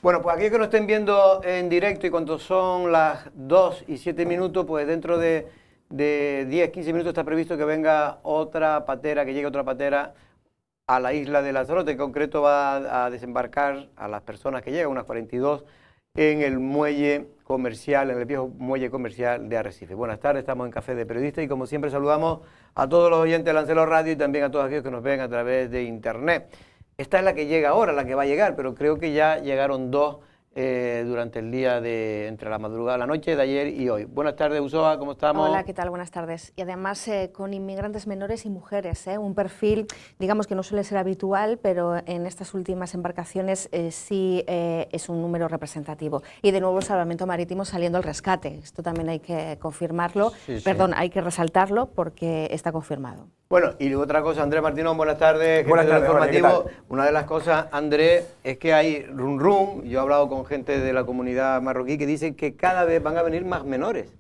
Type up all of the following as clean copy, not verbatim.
Bueno, pues aquellos que nos estén viendo en directo y cuando son las 2 y 7 minutos, pues dentro de 10, 15 minutos está previsto que venga otra patera, que llegue otra patera a la isla de Lanzarote. En concreto va a desembarcar a las personas que llegan, unas 42, en el muelle comercial, en el viejo muelle comercial de Arrecife. Buenas tardes, estamos en Café de Periodistas y como siempre saludamos a todos los oyentes de Lancelot Radio y también a todos aquellos que nos ven a través de internet. Esta es la que llega ahora, la que va a llegar, pero creo que ya llegaron dos durante el día entre la madrugada, la noche de ayer y hoy. Buenas tardes, Usoa, ¿cómo estamos? Hola, ¿qué tal? Buenas tardes. Y además con inmigrantes menores y mujeres, un perfil, digamos que no suele ser habitual, pero en estas últimas embarcaciones sí es un número representativo. Y de nuevo el Salvamento Marítimo saliendo al rescate. Esto también hay que confirmarlo, hay que resaltarlo porque está confirmado. Bueno, y otra cosa, Andrés Martínez, buenas tardes. Buenas tardes, informativo. Una de las cosas, Andrés, es que hay rum. Yo he hablado con gente de la comunidad marroquí que dicen que cada vez van a venir más menores,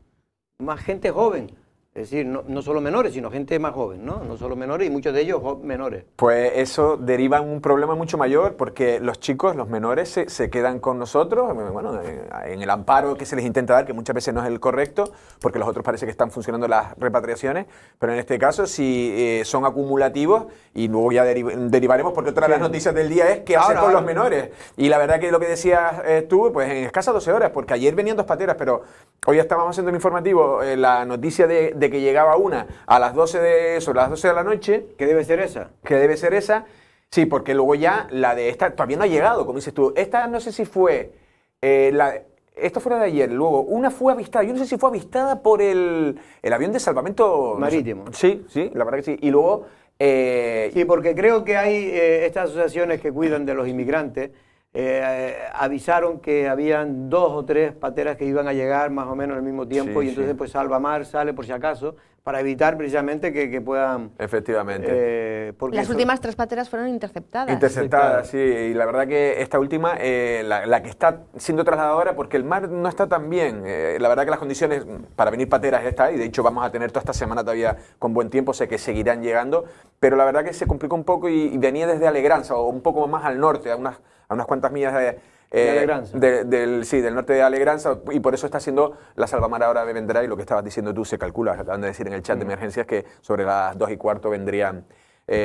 más gente joven. Es decir, no solo menores, sino gente más joven, ¿no? No solo menores y muchos de ellos menores. Pues eso deriva en un problema mucho mayor porque los chicos, los menores, se quedan con nosotros, bueno, en el amparo que se les intenta dar, que muchas veces no es el correcto, porque los otros parece que están funcionando las repatriaciones, pero en este caso si son acumulativos y luego ya derivaremos, porque otra de las noticias del día es qué hacer con los menores. Y la verdad que lo que decías tú, pues en escasas 12 horas, porque ayer venían dos pateras, pero hoy estábamos haciendo el informativo, la noticia de que llegaba una a las 12 sobre las 12 de la noche. ¿Qué debe ser esa? Que debe ser esa, sí, porque luego ya la de esta todavía no ha llegado, como dices tú. Esta no sé si fue, esto fue la de ayer, luego una fue avistada, yo no sé si fue avistada por el avión de salvamento marítimo. No sé, sí, la verdad que sí. Y luego... sí, porque creo que hay estas asociaciones que cuidan de los inmigrantes, avisaron que habían 2 o 3 pateras que iban a llegar más o menos al mismo tiempo, y entonces pues Salvamar sale por si acaso para evitar precisamente que puedan... Efectivamente. Las últimas 3 pateras fueron interceptadas. Interceptadas, sí, y la verdad que esta última, la que está siendo trasladada ahora, porque el mar no está tan bien, la verdad que las condiciones para venir pateras están, y de hecho vamos a tener toda esta semana todavía con buen tiempo, sé que seguirán llegando, pero la verdad que se complicó un poco y venía desde Alegranza, o un poco más al norte, a unas cuantas millas del norte de Alegranza, y por eso está haciendo la Salvamar ahora vendrá, y lo que estabas diciendo tú se calcula, acaban de decir en el chat de emergencias que sobre las 2:15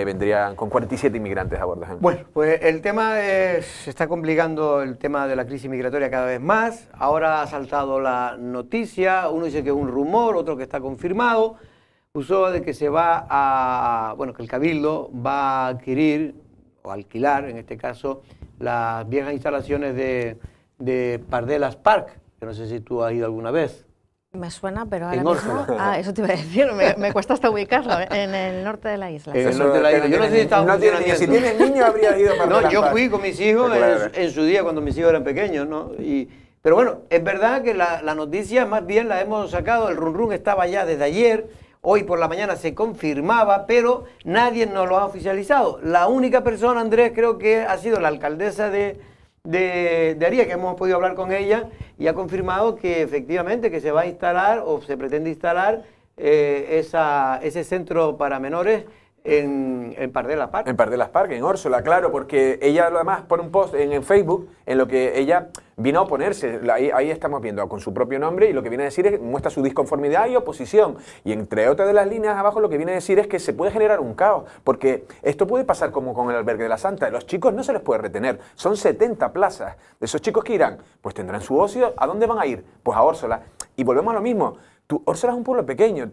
vendrían con 47 inmigrantes a bordo. Bueno, pues el tema se está complicando, el tema de la crisis migratoria cada vez más. Ahora ha saltado la noticia, uno dice que es un rumor, otro que está confirmado, Usoa, de que se va a, bueno, que el Cabildo va a adquirir o alquilar, en este caso, las viejas instalaciones de Pardelas Park, que no sé si tú has ido alguna vez. Me suena, pero ahora mismo... eso te iba a decir, me cuesta hasta ubicarlo, en el norte de la isla. En el norte de la isla. Yo no sé si estaba funcionando. Si tienes niño, habría ido para No, yo fui con mis hijos en su día, cuando mis hijos eran pequeños, ¿no? Pero bueno, es verdad que la noticia más bien la hemos sacado, el rum estaba ya desde ayer. Hoy por la mañana se confirmaba, pero nadie nos lo ha oficializado. La única persona, Andrés, creo que ha sido la alcaldesa de Aría, que hemos podido hablar con ella, y ha confirmado que efectivamente que se va a instalar o se pretende instalar ese centro para menores en Pardelas Park. En Pardelas Park, en Órsola, claro, porque ella además pone un post en Facebook en lo que ella vino a oponerse. Ahí estamos viendo con su propio nombre, y lo que viene a decir es, muestra su disconformidad y oposición. Y entre otras de las líneas abajo lo que viene a decir es que se puede generar un caos, porque esto puede pasar como con el albergue de la Santa. Los chicos no se les puede retener, son 70 plazas. De esos chicos que irán, pues tendrán su ocio. ¿A dónde van a ir? Pues a Órsola. Y volvemos a lo mismo. Órsola es un pueblo pequeño.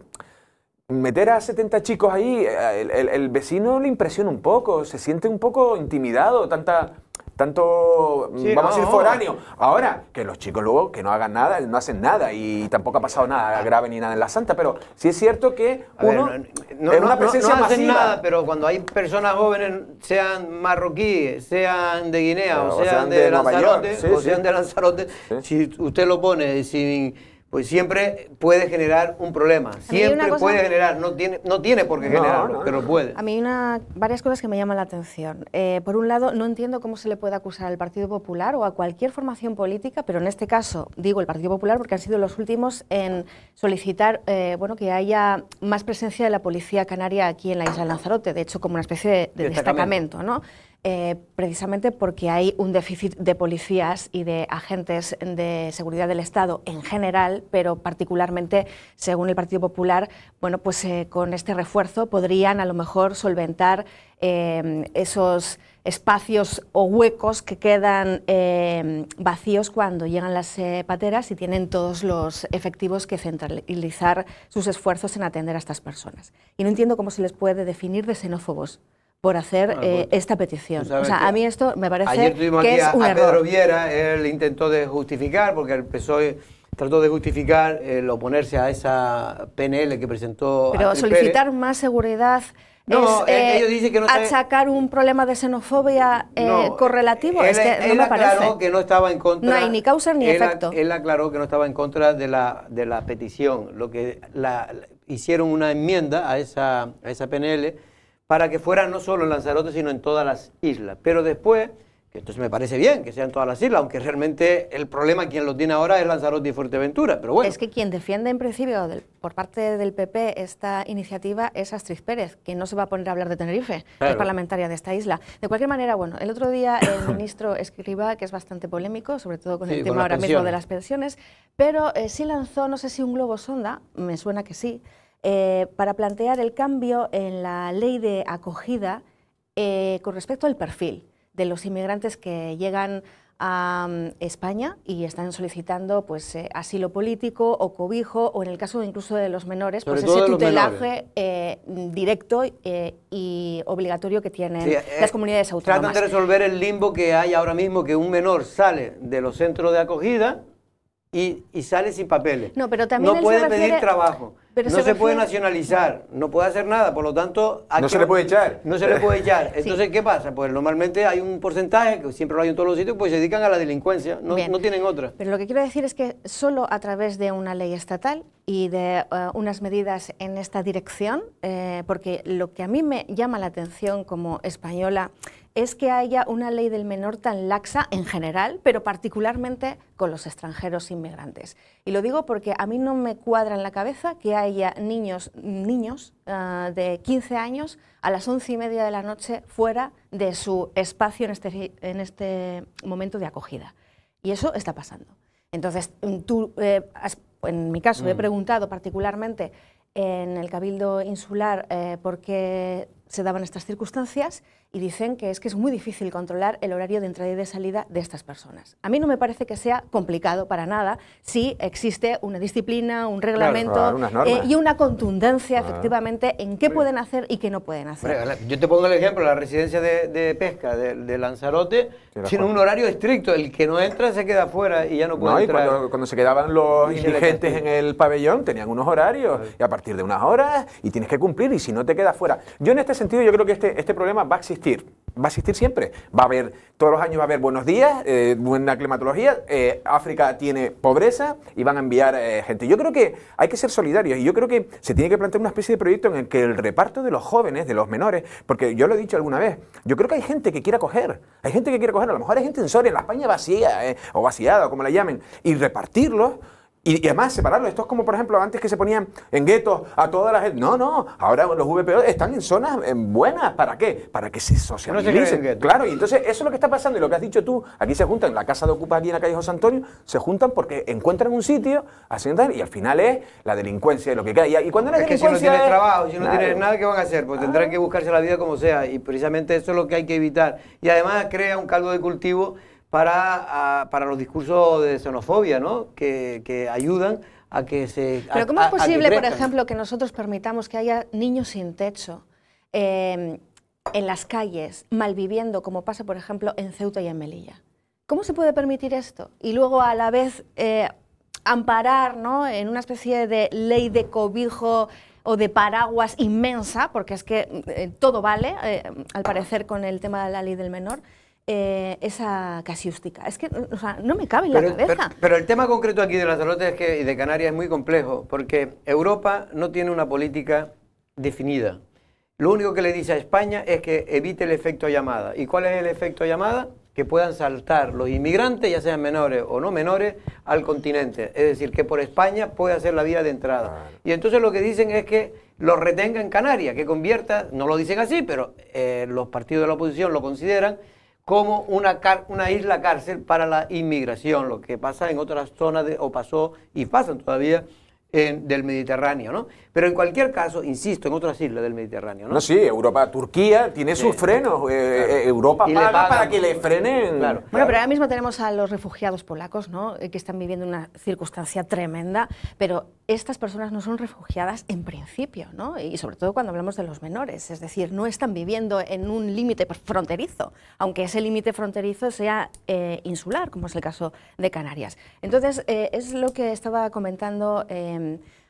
Meter a 70 chicos ahí, el vecino le impresiona un poco, se siente un poco intimidado, tanto sí, vamos a decir foráneo. Ahora, que los chicos luego que no hagan nada, no hacen nada, y tampoco ha pasado nada grave ni nada en la Santa, pero sí es cierto que es una presencia no hacen masiva. nada, pero cuando hay personas jóvenes, sean marroquíes, sean de Guinea, o sean de Lanzarote, sean de Lanzarote, si usted lo pone sin... pues siempre puede generar un problema, siempre puede generar, no tiene por qué generarlo, pero puede. A mí hay varias cosas que me llaman la atención. Por un lado, no entiendo cómo se le puede acusar al Partido Popular o a cualquier formación política, pero en este caso digo el Partido Popular porque han sido los últimos en solicitar que haya más presencia de la policía canaria aquí en la isla de Lanzarote, de hecho como una especie de destacamento, ¿no? precisamente porque hay un déficit de policías y de agentes de seguridad del Estado en general, pero particularmente, según el Partido Popular, bueno, pues con este refuerzo podrían a lo mejor solventar esos espacios o huecos que quedan vacíos cuando llegan las pateras y tienen todos los efectivos que centralizar sus esfuerzos en atender a estas personas. Y no entiendo cómo se les puede definir de xenófobos por hacer esta petición. O sea, a mí esto me parece que es un error. Pedro Viera, él intentó de justificar, porque el PSOE trató de justificar el oponerse a esa PNL que presentó. Pero solicitar más seguridad no, es ellos dicen que no achacar un problema de xenofobia correlativo. Es que no me parece. Él aclaró que no estaba en contra. No hay ni causa ni efecto. Él aclaró que no estaba en contra de la petición. Lo que hicieron una enmienda a esa PNL para que fuera no solo en Lanzarote, sino en todas las islas. Pero después, que entonces me parece bien que sean todas las islas, aunque realmente el problema quien lo tiene ahora es Lanzarote y Fuerteventura, pero bueno. Es que quien defiende en principio por parte del PP esta iniciativa es Astrid Pérez, que no se va a poner a hablar de Tenerife, claro, es parlamentaria de esta isla. De cualquier manera, bueno, el otro día el ministro Escrivá, que es bastante polémico, sobre todo con el tema ahora mismo de las pensiones, pero sí lanzó, no sé si un globo sonda, me suena que sí, para plantear el cambio en la ley de acogida con respecto al perfil de los inmigrantes que llegan a España y están solicitando pues asilo político o cobijo, o en el caso incluso de los menores, pues ese tutelaje directo y obligatorio que tienen las comunidades autónomas. Tratan de resolver el limbo que hay ahora mismo, que un menor sale de los centros de acogida y sale sin papeles. No, pero también no puede pedir trabajo, no se puede nacionalizar, no puede hacer nada, por lo tanto... No se le puede echar. No se le puede echar. Entonces, sí. ¿qué pasa? Pues normalmente hay un porcentaje, que siempre lo hay en todos los sitios, pues se dedican a la delincuencia, no tienen otra. Pero lo que quiero decir es que solo a través de una ley estatal y de unas medidas en esta dirección, porque lo que a mí me llama la atención como española es que haya una ley del menor tan laxa en general, pero particularmente con los extranjeros inmigrantes. Y lo digo porque a mí no me cuadra en la cabeza que haya niños de 15 años a las 11:30 de la noche fuera de su espacio en este momento de acogida. Y eso está pasando. Entonces, tú, en mi caso, he preguntado particularmente en el Cabildo Insular por qué se daban estas circunstancias y dicen que es muy difícil controlar el horario de entrada y de salida de estas personas. A mí no me parece que sea complicado para nada si existe una disciplina, un reglamento y una contundencia efectivamente en qué pueden hacer y qué no pueden hacer. Yo te pongo el ejemplo, la residencia de pesca de Lanzarote tiene un horario estricto, el que no entra se queda fuera y ya no puede entrar. Y cuando se quedaban los indigentes en el pabellón tenían unos horarios y a partir de unas horas y tienes que cumplir y si no te quedas fuera. Yo en este sentido yo creo que este problema va a existir siempre. Va a haber, todos los años va a haber buenos días, buena climatología, África tiene pobreza y van a enviar gente. Yo creo que hay que ser solidarios y yo creo que se tiene que plantear una especie de proyecto en el que el reparto de los jóvenes, de los menores, porque yo lo he dicho alguna vez, yo creo que hay gente que quiere acoger, a lo mejor hay gente en Soria, en la España vacía, o vaciada, como la llamen, y repartirlos. Y además separarlo, esto es como por ejemplo antes que se ponían en guetos a toda la gente, no, ahora los VPO están en zonas buenas, ¿para qué? Para que se socialicen, no claro, y entonces eso es lo que está pasando y lo que has dicho tú, aquí se juntan, en la casa de Ocupa aquí en la calle José Antonio, se juntan porque encuentran un sitio, y al final es la delincuencia, lo que queda, y cuando es que si no tienes trabajo, si no tienes nada, ¿qué van a hacer? Pues tendrán que buscarse la vida como sea y precisamente eso es lo que hay que evitar y además crea un caldo de cultivo para los discursos de xenofobia, ¿no? Que ayudan a que se... Pero ¿cómo es posible, por ejemplo, que nosotros permitamos que haya niños sin techo en las calles, malviviendo, como pasa, por ejemplo, en Ceuta y en Melilla? ¿Cómo se puede permitir esto? Y luego, a la vez, amparar, ¿no?, en una especie de ley de cobijo o de paraguas inmensa, porque es que todo vale, al parecer, con el tema de la ley del menor, esa casiústica. Es que no me cabe en la cabeza. Pero el tema concreto aquí de Lanzarote y de Canarias es muy complejo, porque Europa no tiene una política definida. Lo único que le dice a España es que evite el efecto llamada. ¿Y cuál es el efecto llamada? Que puedan saltar los inmigrantes, ya sean menores o no menores, al continente. Es decir, que por España puede hacer la vía de entrada. Y entonces lo que dicen es que los retenga en Canarias, que convierta, no lo dicen así, pero los partidos de la oposición lo consideran como una isla cárcel para la inmigración, lo que pasa en otras zonas, o pasó y pasan todavía del Mediterráneo, ¿no? Pero en cualquier caso, insisto, en otras islas del Mediterráneo, ¿no? No, sí, Europa, Turquía tiene sus frenos, claro. Europa Y paga para que le frenen. Claro. Bueno, pero ahora mismo tenemos a los refugiados polacos, ¿no?, que están viviendo una circunstancia tremenda, pero estas personas no son refugiadas en principio, ¿no? Y sobre todo cuando hablamos de los menores, es decir, no están viviendo en un límite fronterizo, aunque ese límite fronterizo sea insular, como es el caso de Canarias. Entonces, es lo que estaba comentando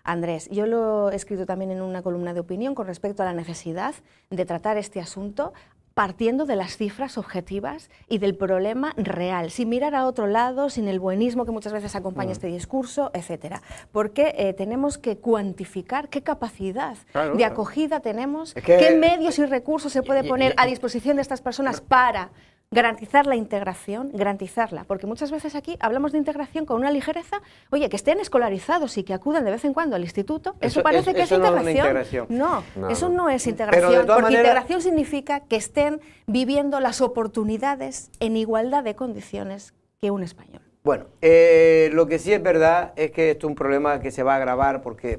Andrés. Yo lo he escrito también en una columna de opinión con respecto a la necesidad de tratar este asunto partiendo de las cifras objetivas y del problema real, sin mirar a otro lado, sin el buenismo que muchas veces acompaña este discurso, etcétera. Porque tenemos que cuantificar qué capacidad de acogida tenemos, qué medios y recursos se puede poner a disposición de estas personas para garantizar la integración, garantizarla, porque muchas veces aquí hablamos de integración con una ligereza, oye, que estén escolarizados y que acudan de vez en cuando al instituto, eso parece que es integración. No, eso no es integración, porque integración significa que estén viviendo las oportunidades en igualdad de condiciones que un español. Bueno, lo que sí es verdad es que esto es un problema que se va a agravar, porque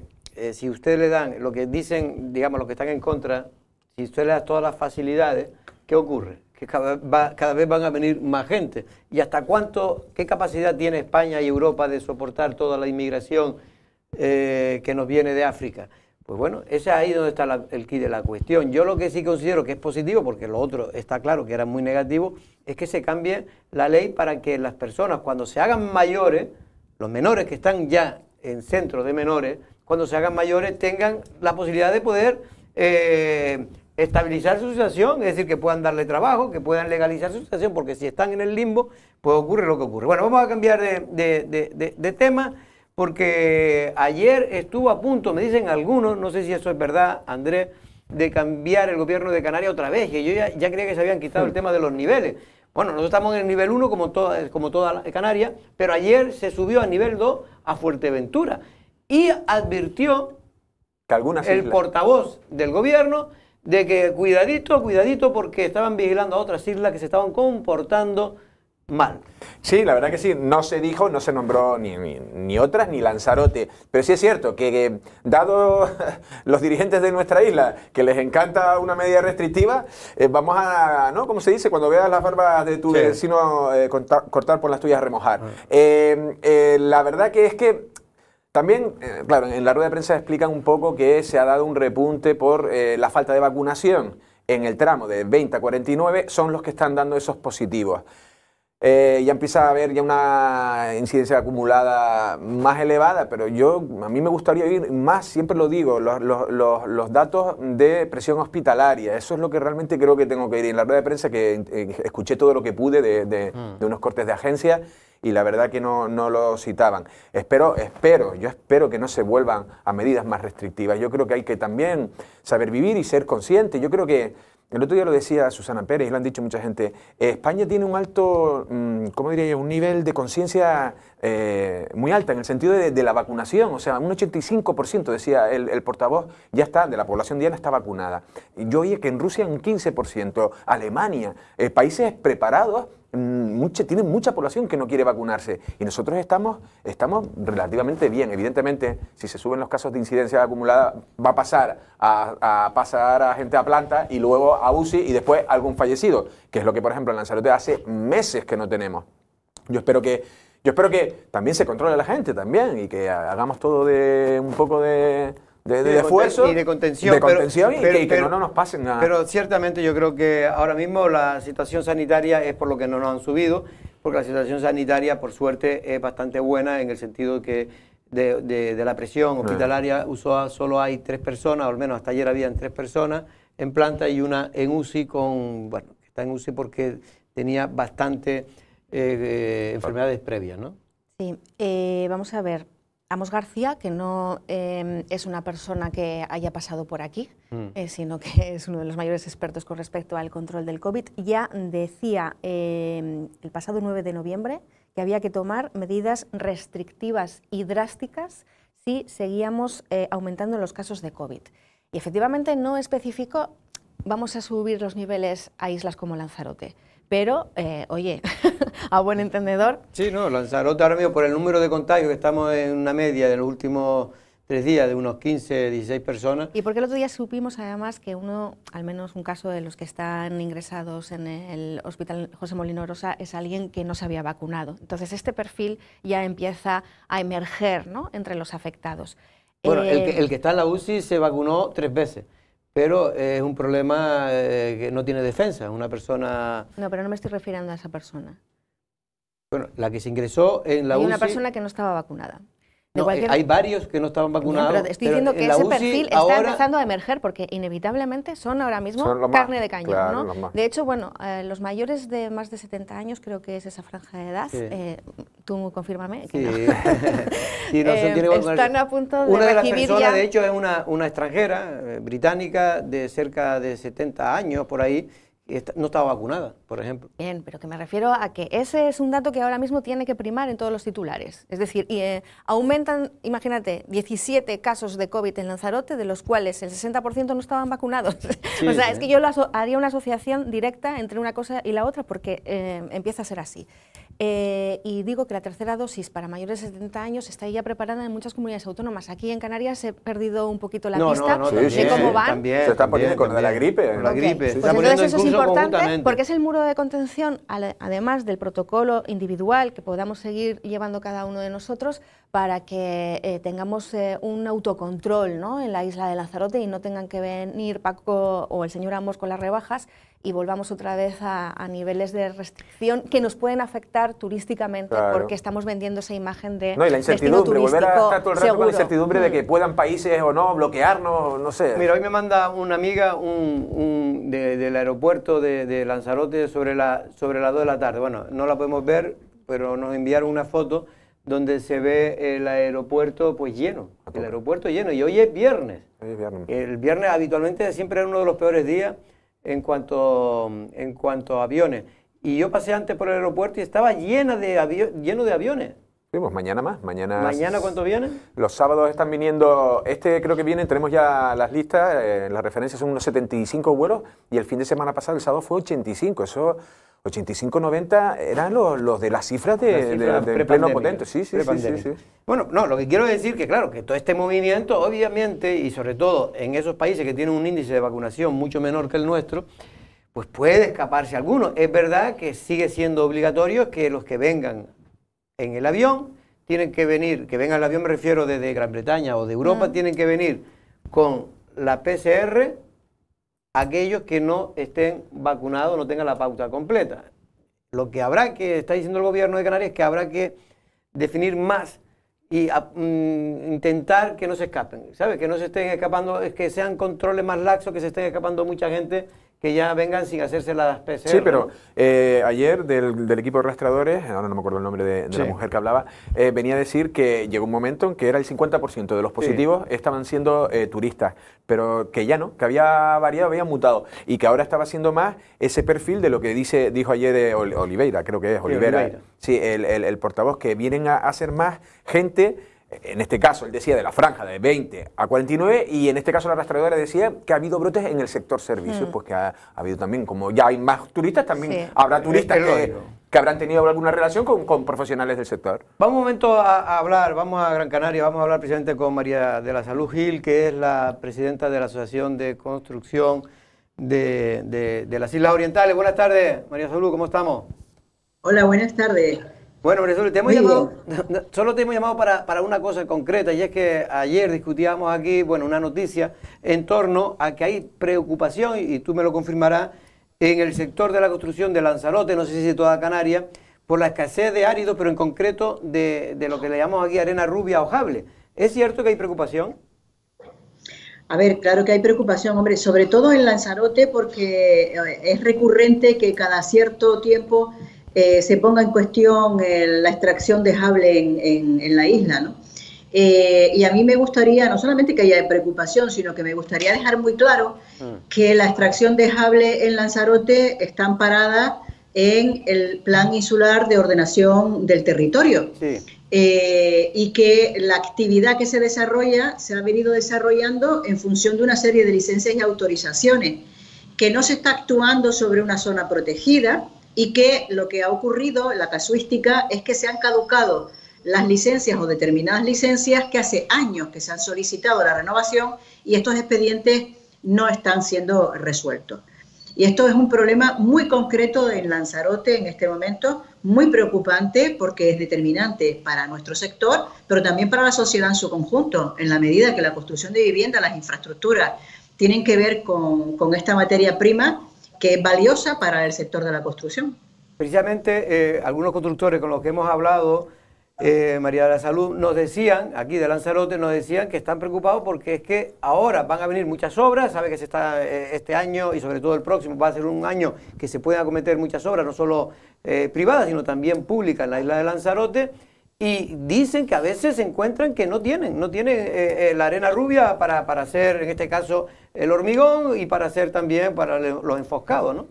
si ustedes le dan lo que dicen, digamos, los que están en contra, si usted le da todas las facilidades, ¿qué ocurre? Que cada vez van a venir más gente. ¿Y hasta qué capacidad tiene España y Europa de soportar toda la inmigración que nos viene de África? Pues bueno, ese es ahí donde está el quid de la cuestión. Yo lo que sí considero que es positivo, porque lo otro está claro que era muy negativo, es que se cambie la ley para que las personas, cuando se hagan mayores, los menores que están ya en centros de menores, cuando se hagan mayores tengan la posibilidad de poder estabilizar su situación, es decir, que puedan darle trabajo, que puedan legalizar su situación, porque si están en el limbo, pues ocurre lo que ocurre. Bueno, vamos a cambiar de tema, porque ayer estuvo a punto, me dicen algunos, no sé si eso es verdad, Andrés, de cambiar el gobierno de Canarias otra vez, que yo ya creía que se habían quitado el tema de los niveles. Bueno, nosotros estamos en el nivel 1 como toda Canarias, pero ayer se subió a nivel 2 a Fuerteventura y advirtió que algunas el portavoz del gobierno de que cuidadito, cuidadito, porque estaban vigilando a otras islas que se estaban comportando mal. Sí, la verdad que sí, no se dijo, no se nombró ni otras ni Lanzarote, pero sí es cierto que dado los dirigentes de nuestra isla que les encanta una medida restrictiva, vamos a, ¿no? Como se dice, cuando veas las barbas de tu vecino cortar por las tuyas remojar. La verdad que es que también, claro, en la rueda de prensa explican un poco que se ha dado un repunte por la falta de vacunación en el tramo de 20 a 49, son los que están dando esos positivos. Ya empieza a haber ya una incidencia acumulada más elevada, pero a mí me gustaría oír más, siempre lo digo, los datos de presión hospitalaria. Eso es lo que realmente creo que tengo que ir. En la rueda de prensa que escuché todo lo que pude de unos cortes de agencia, y la verdad que no lo citaban. Yo espero que no se vuelvan a medidas más restrictivas. Yo creo que hay que también saber vivir y ser consciente. Yo creo que, el otro día lo decía Susana Pérez, y lo han dicho mucha gente, España tiene un alto, ¿cómo diría yo?, un nivel de conciencia muy alta en el sentido de la vacunación. O sea, un 85%, decía el portavoz, ya está, de la población diana está vacunada. Yo oí que en Rusia un 15%, Alemania, países preparados, tienen mucha población que no quiere vacunarse, y nosotros estamos relativamente bien. Evidentemente, si se suben los casos de incidencia acumulada, va a pasar a gente a planta y luego a UCI y después algún fallecido, que es lo que, por ejemplo, en Lanzarote hace meses que no tenemos. Yo espero que también se controle la gente también, y que hagamos todo un poco de esfuerzo y de contención, y que no nos pasen nada. Pero ciertamente yo creo que ahora mismo la situación sanitaria es por lo que no nos han subido, porque la situación sanitaria, por suerte, es bastante buena en el sentido que de la presión hospitalaria solo hay 3 personas, o al menos hasta ayer habían 3 personas en planta y una en UCI que está en UCI porque tenía bastante enfermedades previas, ¿no? Sí, vamos a ver. Amos García, que no es una persona que haya pasado por aquí, sino que es uno de los mayores expertos con respecto al control del COVID, ya decía el pasado 9 de noviembre que había que tomar medidas restrictivas y drásticas si seguíamos aumentando los casos de COVID. Y efectivamente no especificó, vamos a subir los niveles a islas como Lanzarote. Pero, oye, a buen entendedor... Sí, no, Lanzarote ahora mismo por el número de contagios, que estamos en una media de los últimos 3 días de unos 15, 16 personas. Y porque el otro día supimos además que al menos un caso de los que están ingresados en el Hospital José Molino Rosa es alguien que no se había vacunado. Entonces este perfil ya empieza a emerger, ¿no?, entre los afectados. Bueno, el que está en la UCI se vacunó 3 veces. Pero es un problema que no tiene defensa, una persona... No, pero no me estoy refiriendo a esa persona. Bueno, la que se ingresó en la UCI... Hay una persona que no estaba vacunada. No, hay varios que no estaban vacunados. Pero estoy diciendo que ese perfil está empezando a emerger porque inevitablemente son ahora mismo carne de cañón, claro, ¿no? De hecho, bueno, los mayores de más de 70 años, creo que es esa franja de edad, sí. Tú confírmame. Que sí. No. Sí, no están a punto de una de las recibir personas, ya... de hecho, es una extranjera británica de cerca de 70 años, por ahí, no estaba vacunada, por ejemplo. Bien, pero que me refiero a que ese es un dato que ahora mismo tiene que primar en todos los titulares. Es decir, aumentan, imagínate, 17 casos de COVID en Lanzarote, de los cuales el 60% no estaban vacunados. Sí, o sea, sí. Es que yo haría una asociación directa entre una cosa y la otra porque empieza a ser así. Y digo que la tercera dosis para mayores de 70 años está ya preparada en muchas comunidades autónomas. Aquí en Canarias he perdido un poquito la pista de cómo van. También, se está poniendo con la gripe. Con la gripe. Pues entonces eso es importante porque es el muro de contención, además del protocolo individual que podamos seguir llevando cada uno de nosotros para que tengamos un autocontrol, ¿no?, en la isla de Lanzarote y no tengan que venir Paco o el señor Amos con las rebajas y volvamos otra vez a niveles de restricción que nos pueden afectar turísticamente, claro, porque estamos vendiendo esa imagen de no, y la incertidumbre, volver a estar todo el rato con la incertidumbre de que puedan países o no bloquearnos, no sé. Mira, hoy me manda una amiga del aeropuerto de Lanzarote sobre las 2 de la tarde. Bueno, no la podemos ver, pero nos enviaron una foto donde se ve el aeropuerto pues lleno, el aeropuerto lleno, y hoy es viernes. Hoy es viernes. El viernes habitualmente siempre es uno de los peores días en cuanto a aviones. Y yo pasé antes por el aeropuerto y estaba lleno de aviones. Sí, pues mañana más. ¿Mañana cuántos vienen? Los sábados están viniendo, creo que vienen, tenemos ya las listas, las referencias son unos 75 vuelos y el fin de semana pasado, el sábado, fue 85. Eso, 85-90 eran los de las cifras de pleno potente. Sí. Bueno, no, lo que quiero decir que claro, que todo este movimiento, obviamente, y sobre todo en esos países que tienen un índice de vacunación mucho menor que el nuestro, pues puede escaparse alguno. Es verdad que sigue siendo obligatorio que los que vengan en el avión tienen que venir, que vengan al avión me refiero desde Gran Bretaña o de Europa, tienen que venir con la PCR aquellos que no estén vacunados, no tengan la pauta completa. Lo que habrá que, está diciendo el gobierno de Canarias, es que habrá que definir más y intentar que no se escapen, ¿sabes? Que no se estén escapando, es que sean controles más laxos, que se estén escapando mucha gente que ya vengan sin hacerse las PCR. Sí, pero ayer del equipo de rastreadores, ahora no me acuerdo el nombre de la mujer que hablaba, venía a decir que llegó un momento en que era el 50% de los positivos estaban siendo turistas, pero que ya no, que había variado, había mutado y que ahora estaba siendo más ese perfil de lo que dijo ayer Oliveira, creo que es Oliveira. Sí, el portavoz, que vienen a ser más gente. En este caso, él decía de la franja de 20 a 49 y en este caso la rastreadora decía que ha habido brotes en el sector servicios, pues que ha habido también, como ya hay más turistas, también habrá turistas que habrán tenido alguna relación con profesionales del sector. Vamos un momento a hablar, vamos a Gran Canaria, vamos a hablar precisamente con María de la Salud Gil, que es la presidenta de la Asociación de Construcción de las Islas Orientales. Buenas tardes, María Salud, ¿cómo estamos? Hola, buenas tardes. Bueno, María Salud, te hemos llamado, solo te hemos llamado para una cosa concreta, y es que ayer discutíamos aquí, bueno, una noticia en torno a que hay preocupación, y tú me lo confirmarás, en el sector de la construcción de Lanzarote, no sé si toda Canarias, por la escasez de áridos, pero en concreto de lo que le llamamos aquí arena rubia o jable. ¿Es cierto que hay preocupación? A ver, claro que hay preocupación, hombre, sobre todo en Lanzarote, porque es recurrente que cada cierto tiempo se ponga en cuestión la extracción de jable en la isla, ¿no? Y a mí me gustaría, no solamente que haya preocupación, sino que me gustaría dejar muy claro que la extracción de jable en Lanzarote está amparada en el Plan Insular de Ordenación del Territorio. Sí. y que la actividad que se desarrolla se ha venido desarrollando en función de una serie de licencias y autorizaciones, que no se está actuando sobre una zona protegida y que lo que ha ocurrido, la casuística, es que se han caducado las licencias o determinadas licencias que hace años que se han solicitado la renovación y estos expedientes no están siendo resueltos. Y esto es un problema muy concreto en Lanzarote en este momento, muy preocupante porque es determinante para nuestro sector, pero también para la sociedad en su conjunto, en la medida que la construcción de viviendas, las infraestructuras, tienen que ver con esta materia prima que es valiosa para el sector de la construcción. Precisamente algunos constructores con los que hemos hablado, María de la Salud, nos decían, aquí de Lanzarote, nos decían que están preocupados porque es que ahora van a venir muchas obras, sabe que se está este año y sobre todo el próximo va a ser un año que se pueden acometer muchas obras, no solo privadas, sino también públicas en la isla de Lanzarote, y dicen que a veces se encuentran que no tienen la arena rubia para hacer, en este caso, el hormigón y para hacer también para los enfoscados, ¿no?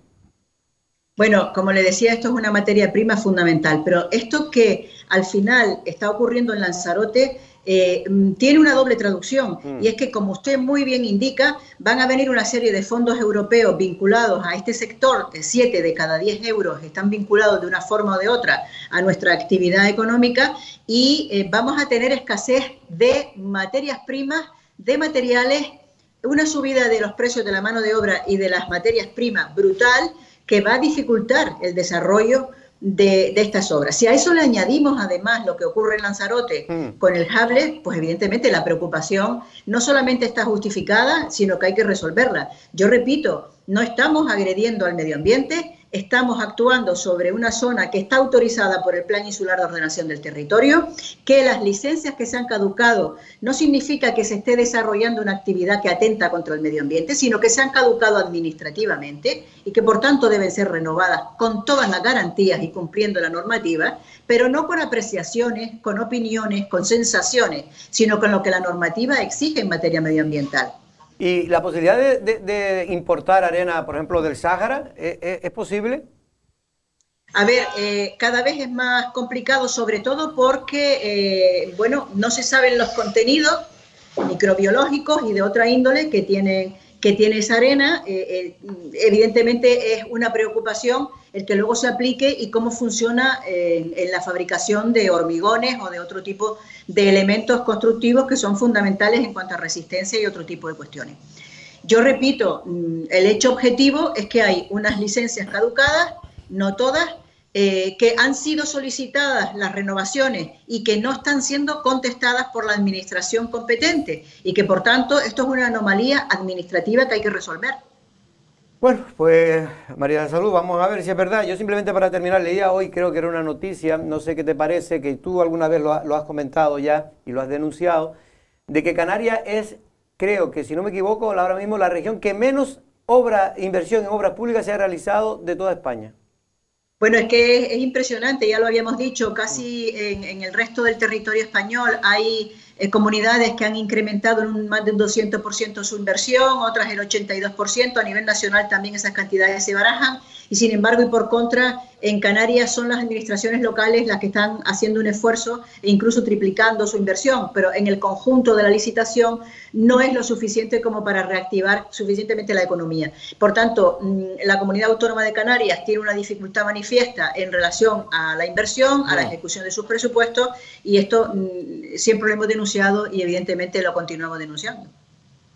Bueno, como le decía, esto es una materia prima fundamental, pero esto que al final está ocurriendo en Lanzarote tiene una doble traducción, y es que, como usted muy bien indica, van a venir una serie de fondos europeos vinculados a este sector, 7 de cada 10 euros están vinculados de una forma o de otra a nuestra actividad económica, y vamos a tener escasez de materias primas, de materiales, una subida de los precios de la mano de obra y de las materias primas brutal, que va a dificultar el desarrollo de estas obras. Si a eso le añadimos además lo que ocurre en Lanzarote con el Hable, pues evidentemente la preocupación no solamente está justificada, sino que hay que resolverla. Yo repito, no estamos agrediendo al medio ambiente, estamos actuando sobre una zona que está autorizada por el Plan Insular de Ordenación del Territorio, que las licencias que se han caducado no significa que se esté desarrollando una actividad que atenta contra el medio ambiente, sino que se han caducado administrativamente y que por tanto deben ser renovadas con todas las garantías y cumpliendo la normativa, pero no con apreciaciones, con opiniones, con sensaciones, sino con lo que la normativa exige en materia medioambiental. ¿Y la posibilidad de importar arena, por ejemplo, del Sáhara, es posible? A ver, cada vez es más complicado, sobre todo porque, bueno, no se saben los contenidos microbiológicos y de otra índole que tiene esa arena. Evidentemente es una preocupación el que luego se aplique y cómo funciona en la fabricación de hormigones o de otro tipo de elementos constructivos que son fundamentales en cuanto a resistencia y otro tipo de cuestiones. Yo repito, el hecho objetivo es que hay unas licencias caducadas, no todas, que han sido solicitadas las renovaciones y que no están siendo contestadas por la administración competente y que por tanto esto es una anomalía administrativa que hay que resolver. Bueno, pues María de la Salud, vamos a ver si es verdad. Yo simplemente para terminar leía hoy, creo que era una noticia, no sé qué te parece, que tú alguna vez lo has comentado ya y lo has denunciado, de que Canarias es, creo que si no me equivoco, ahora mismo la región que menos inversión en obras públicas se ha realizado de toda España. Bueno, es que es impresionante, ya lo habíamos dicho, casi en el resto del territorio español hay comunidades que han incrementado en más de un 200% su inversión, otras el 82%, a nivel nacional también esas cantidades se barajan, y sin embargo y por contra, en Canarias son las administraciones locales las que están haciendo un esfuerzo e incluso triplicando su inversión, pero en el conjunto de la licitación no es lo suficiente como para reactivar suficientemente la economía. Por tanto, la Comunidad Autónoma de Canarias tiene una dificultad manifiesta en relación a la inversión, a la ejecución de sus presupuestos, y esto siempre lo hemos denunciado y evidentemente lo continuamos denunciando.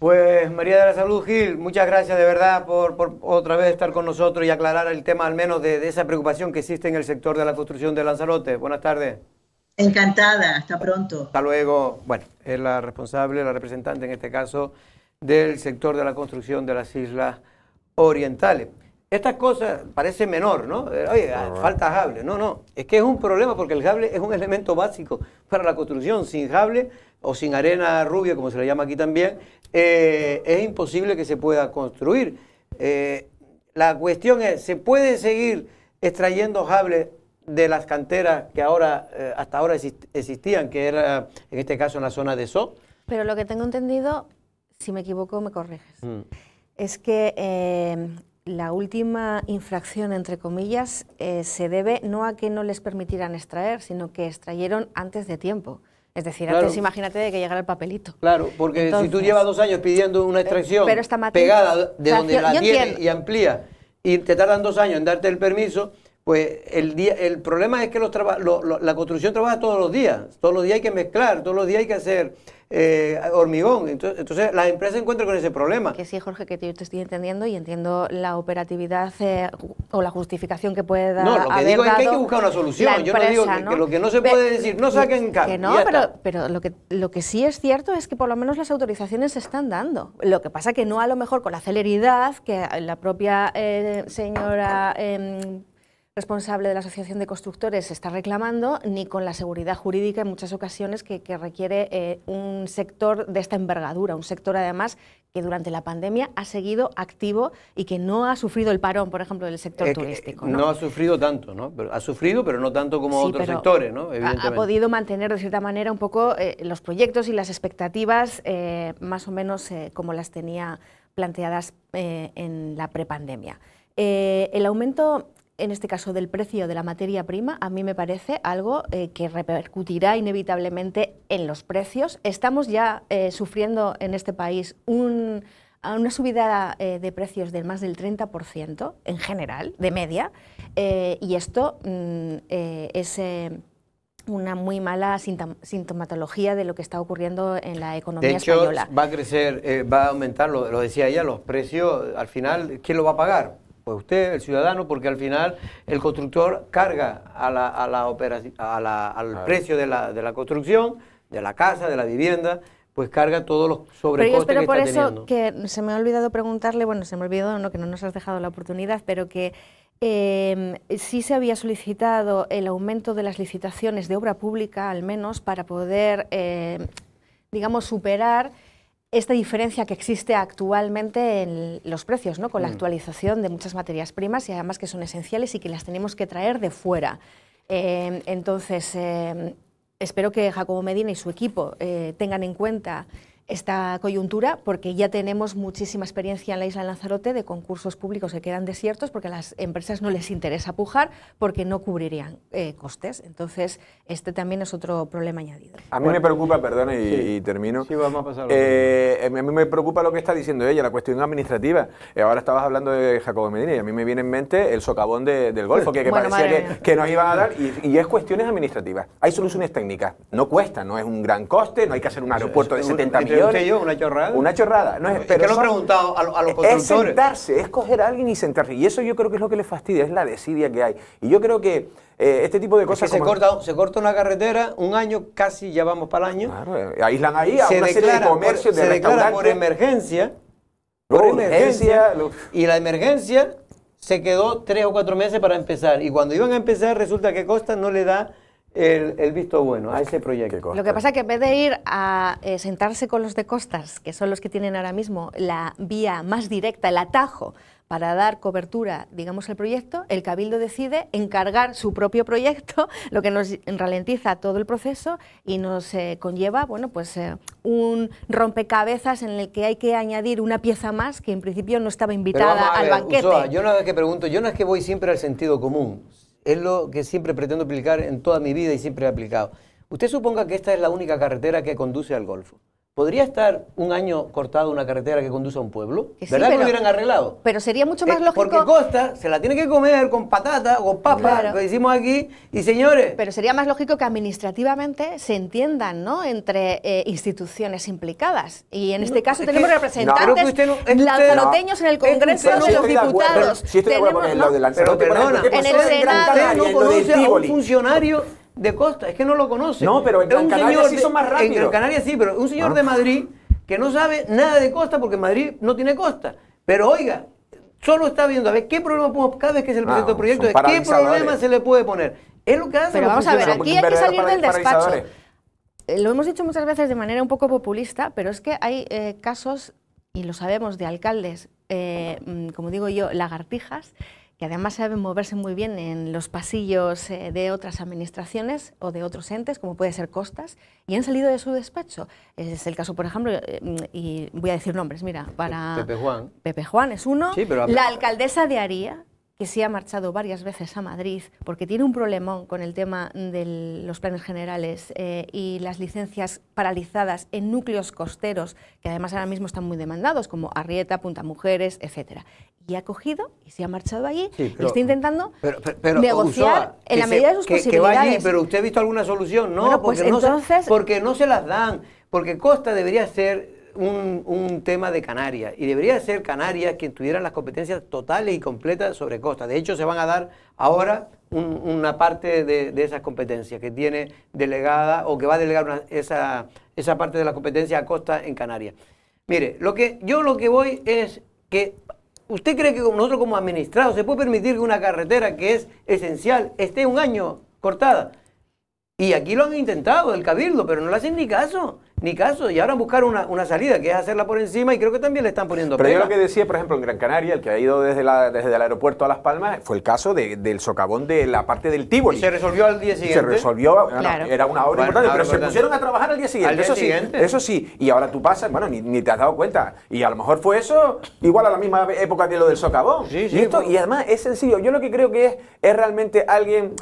Pues María de la Salud Gil, muchas gracias de verdad por otra vez estar con nosotros y aclarar el tema al menos de esa preocupación que existe en el sector de la construcción de Lanzarote. Buenas tardes. Encantada, hasta pronto. Hasta luego. Bueno, es la responsable, la representante en este caso del sector de la construcción de las Islas Orientales. Estas cosas parecen menor, ¿no? Oye, falta Hable. No, es que es un problema porque el Hable es un elemento básico para la construcción. Sin Hable o sin arena rubia, como se le llama aquí también, es imposible que se pueda construir. La cuestión es, ¿se puede seguir extrayendo Hable de las canteras que ahora hasta ahora existían, que era en este caso en la zona de So? Pero lo que tengo entendido, si me equivoco me corriges, es que la última infracción, entre comillas, se debe no a que no les permitieran extraer, sino que extrayeron antes de tiempo. Es decir, claro, antes imagínate de que llegara el papelito. Claro, porque entonces, si tú llevas 2 años pidiendo una extracción pegada de donde la tienes y amplía, y te tardan 2 años en darte el permiso, pues el problema es que la construcción trabaja todos los días hay que mezclar, todos los días hay que hacer hormigón, entonces las empresas se encuentran con ese problema. Que sí, Jorge, que yo te estoy entendiendo y entiendo la operatividad o la justificación que puede dar. No, lo que digo es que hay que buscar una solución, yo no digo que lo que no se puede decir, no saquen carne. Que no, pero lo que sí es cierto es que por lo menos las autorizaciones se están dando. Lo que pasa que no a lo mejor con la celeridad que la propia señora responsable de la Asociación de Constructores está reclamando, ni con la seguridad jurídica en muchas ocasiones que requiere un sector de esta envergadura, un sector además que durante la pandemia ha seguido activo y que no ha sufrido el parón, por ejemplo, del sector turístico. No ha sufrido tanto, ¿no? Ha sufrido, pero no tanto como otros sectores, ¿no? Ha podido mantener de cierta manera un poco los proyectos y las expectativas más o menos como las tenía planteadas en la prepandemia. El aumento, en este caso del precio de la materia prima, a mí me parece algo que repercutirá inevitablemente en los precios. Estamos ya sufriendo en este país una subida de precios de más del 30% en general, de media, y esto es una muy mala sintomatología de lo que está ocurriendo en la economía española. Va a crecer, va a aumentar, lo decía ella, los precios, al final, ¿quién lo va a pagar? Pues usted, el ciudadano, porque al final el constructor carga al precio de la construcción, de la casa, de la vivienda, pues carga todos los sobrecostes que está teniendo. Pero yo espero por eso que se me ha olvidado preguntarle, bueno, se me ha olvidado, no, que no nos has dejado la oportunidad, pero que sí se había solicitado el aumento de las licitaciones de obra pública, al menos, para poder, digamos, superar esta diferencia que existe actualmente en los precios, ¿no? Con la actualización de muchas materias primas y además que son esenciales y que las tenemos que traer de fuera. Entonces, espero que Jacobo Medina y su equipo tengan en cuenta esta coyuntura, porque ya tenemos muchísima experiencia en la isla de Lanzarote de concursos públicos que quedan desiertos porque a las empresas no les interesa pujar porque no cubrirían costes. Entonces, este también es otro problema añadido. A mí me preocupa, perdona y termino. Sí, vamos a pasar. A mí me preocupa lo que está diciendo ella, la cuestión administrativa. Ahora estabas hablando de Jacobo Medina y a mí me viene en mente el socavón del Golfo, que parecía que nos iba a dar, y es cuestiones administrativas. Hay soluciones técnicas. No cuesta, no es un gran coste, no hay que hacer un aeropuerto de 70 millones. ¿Una chorrada? Una chorrada. No es, pero es que lo he preguntado a los constructores. Es sentarse, es coger a alguien y sentarse. Y eso yo creo que es lo que le fastidia, es la desidia que hay. Y yo creo que este tipo de cosas... Es que se corta una carretera, un año, casi ya vamos para el año. Claro, aíslan ahí a una serie de comercios, de restaurantes. Se declara por emergencia. Y la emergencia se quedó 3 o 4 meses para empezar. Y cuando iban a empezar, resulta que Costa no le da el visto bueno a ese proyecto. Lo que pasa es que en vez de ir a sentarse con los de Costas, que son los que tienen ahora mismo la vía más directa, el atajo para dar cobertura, digamos, al proyecto, el Cabildo decide encargar su propio proyecto, lo que nos ralentiza todo el proceso y nos conlleva, bueno, pues un rompecabezas en el que hay que añadir una pieza más que en principio no estaba invitada al banquete. Usoa, yo una vez que pregunto, yo no es que voy siempre al sentido común. Es lo que siempre pretendo aplicar en toda mi vida y siempre he aplicado. Usted suponga que esta es la única carretera que conduce al Golfo. ¿Podría estar un año cortada una carretera que conduce a un pueblo? Sí, ¿Verdad que lo hubieran arreglado? Pero sería mucho más lógico... Porque Costa se la tiene que comer con patata o papa, claro, lo decimos aquí, y señores... Pero sería más lógico que administrativamente se entiendan, ¿no?, entre instituciones implicadas. Y en este caso tenemos representantes lanzaroteños en el Congreso de los Diputados. Sí, estoy de acuerdo con lo de Lanzarote. Pero perdona, en el Senado no conoce a un funcionario de Costa, es que no lo conoce. No, pero en Gran Canaria sí son más rápidos. En Gran Canaria sí, pero un señor de Madrid que no sabe nada de Costa porque Madrid no tiene costa. Pero oiga, solo está viendo a ver qué problema podemos, cada vez que se le presenta el proyecto, qué problema se le puede poner. Es lo que hace. Pero vamos a ver, aquí hay que salir del despacho. Lo hemos dicho muchas veces de manera un poco populista, pero es que hay casos, y lo sabemos, de alcaldes, como digo yo, lagartijas, que que además sabe moverse muy bien en los pasillos de otras administraciones o de otros entes, como puede ser Costas, y han salido de su despacho. Es el caso, por ejemplo, y voy a decir nombres, mira, para... Pepe Juan. Pepe Juan es uno. Sí, pero... La alcaldesa de Aría, que sí ha marchado varias veces a Madrid porque tiene un problemón con el tema de los planes generales y las licencias paralizadas en núcleos costeros, que además ahora mismo están muy demandados, como Arrieta, Punta Mujeres, etcétera. Y ha cogido y se ha marchado allí y está intentando negociar Ursúa, en la medida de sus posibilidades. Que va allí, pero ¿usted ha visto alguna solución? No, bueno, pues porque no se las dan, porque Costa debería ser un tema de Canarias, y debería ser Canarias quien tuviera las competencias totales y completas sobre Costa. De hecho, se van a dar ahora una parte de esas competencias que tiene delegada, o que va a delegar esa parte de la competencia a Costa en Canarias. Mire, lo que voy es que ¿usted cree que nosotros como administrados se puede permitir que una carretera que es esencial esté un año cortada? Y aquí lo han intentado, el Cabildo, pero no le hacen ni caso, y ahora buscar una salida, que es hacerla por encima, y creo que también le están poniendo Pero pega. yo lo que decía, por ejemplo, en Gran Canaria, el que ha ido desde el aeropuerto a Las Palmas, fue el caso del socavón de la parte del Tívoli. Y se resolvió al día siguiente. Se resolvió, claro. Era una obra importante, pero se pusieron a trabajar al día siguiente. Al día siguiente. Eso sí, y ahora tú pasas, bueno, ni te has dado cuenta, y a lo mejor fue eso igual a la misma época que lo del socavón. Sí, Y además es sencillo, yo lo que creo que es realmente alguien...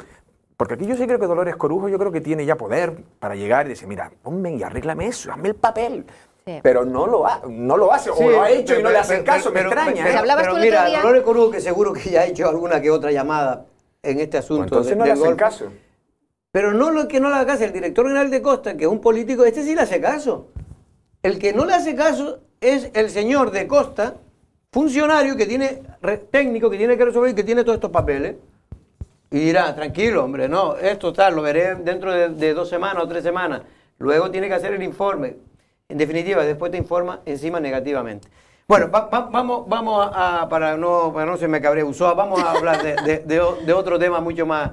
Porque aquí yo sí creo que Dolores Corujo, yo creo que tiene ya poder para llegar y decir, mira, ponme y arréglame eso, hazme el papel. Sí. Pero no lo hace, o lo ha hecho y no le hacen caso, me extraña. Pero mira, Dolores Corujo, que seguro que ya ha hecho alguna que otra llamada en este asunto. Pues entonces no le hacen caso. Pero no lo que no le haga caso, el director general de Costa, que es un político, este sí le hace caso. El que no le hace caso es el señor de Costa, funcionario que tiene, técnico que tiene que resolver y que tiene todos estos papeles. Y dirá, tranquilo, hombre, no, esto tal, lo veré dentro de 2 semanas o 3 semanas. Luego tiene que hacer el informe. En definitiva, después te informa encima negativamente. Bueno, vamos a, para no se me cabre Ursúa, vamos a hablar de otro tema mucho más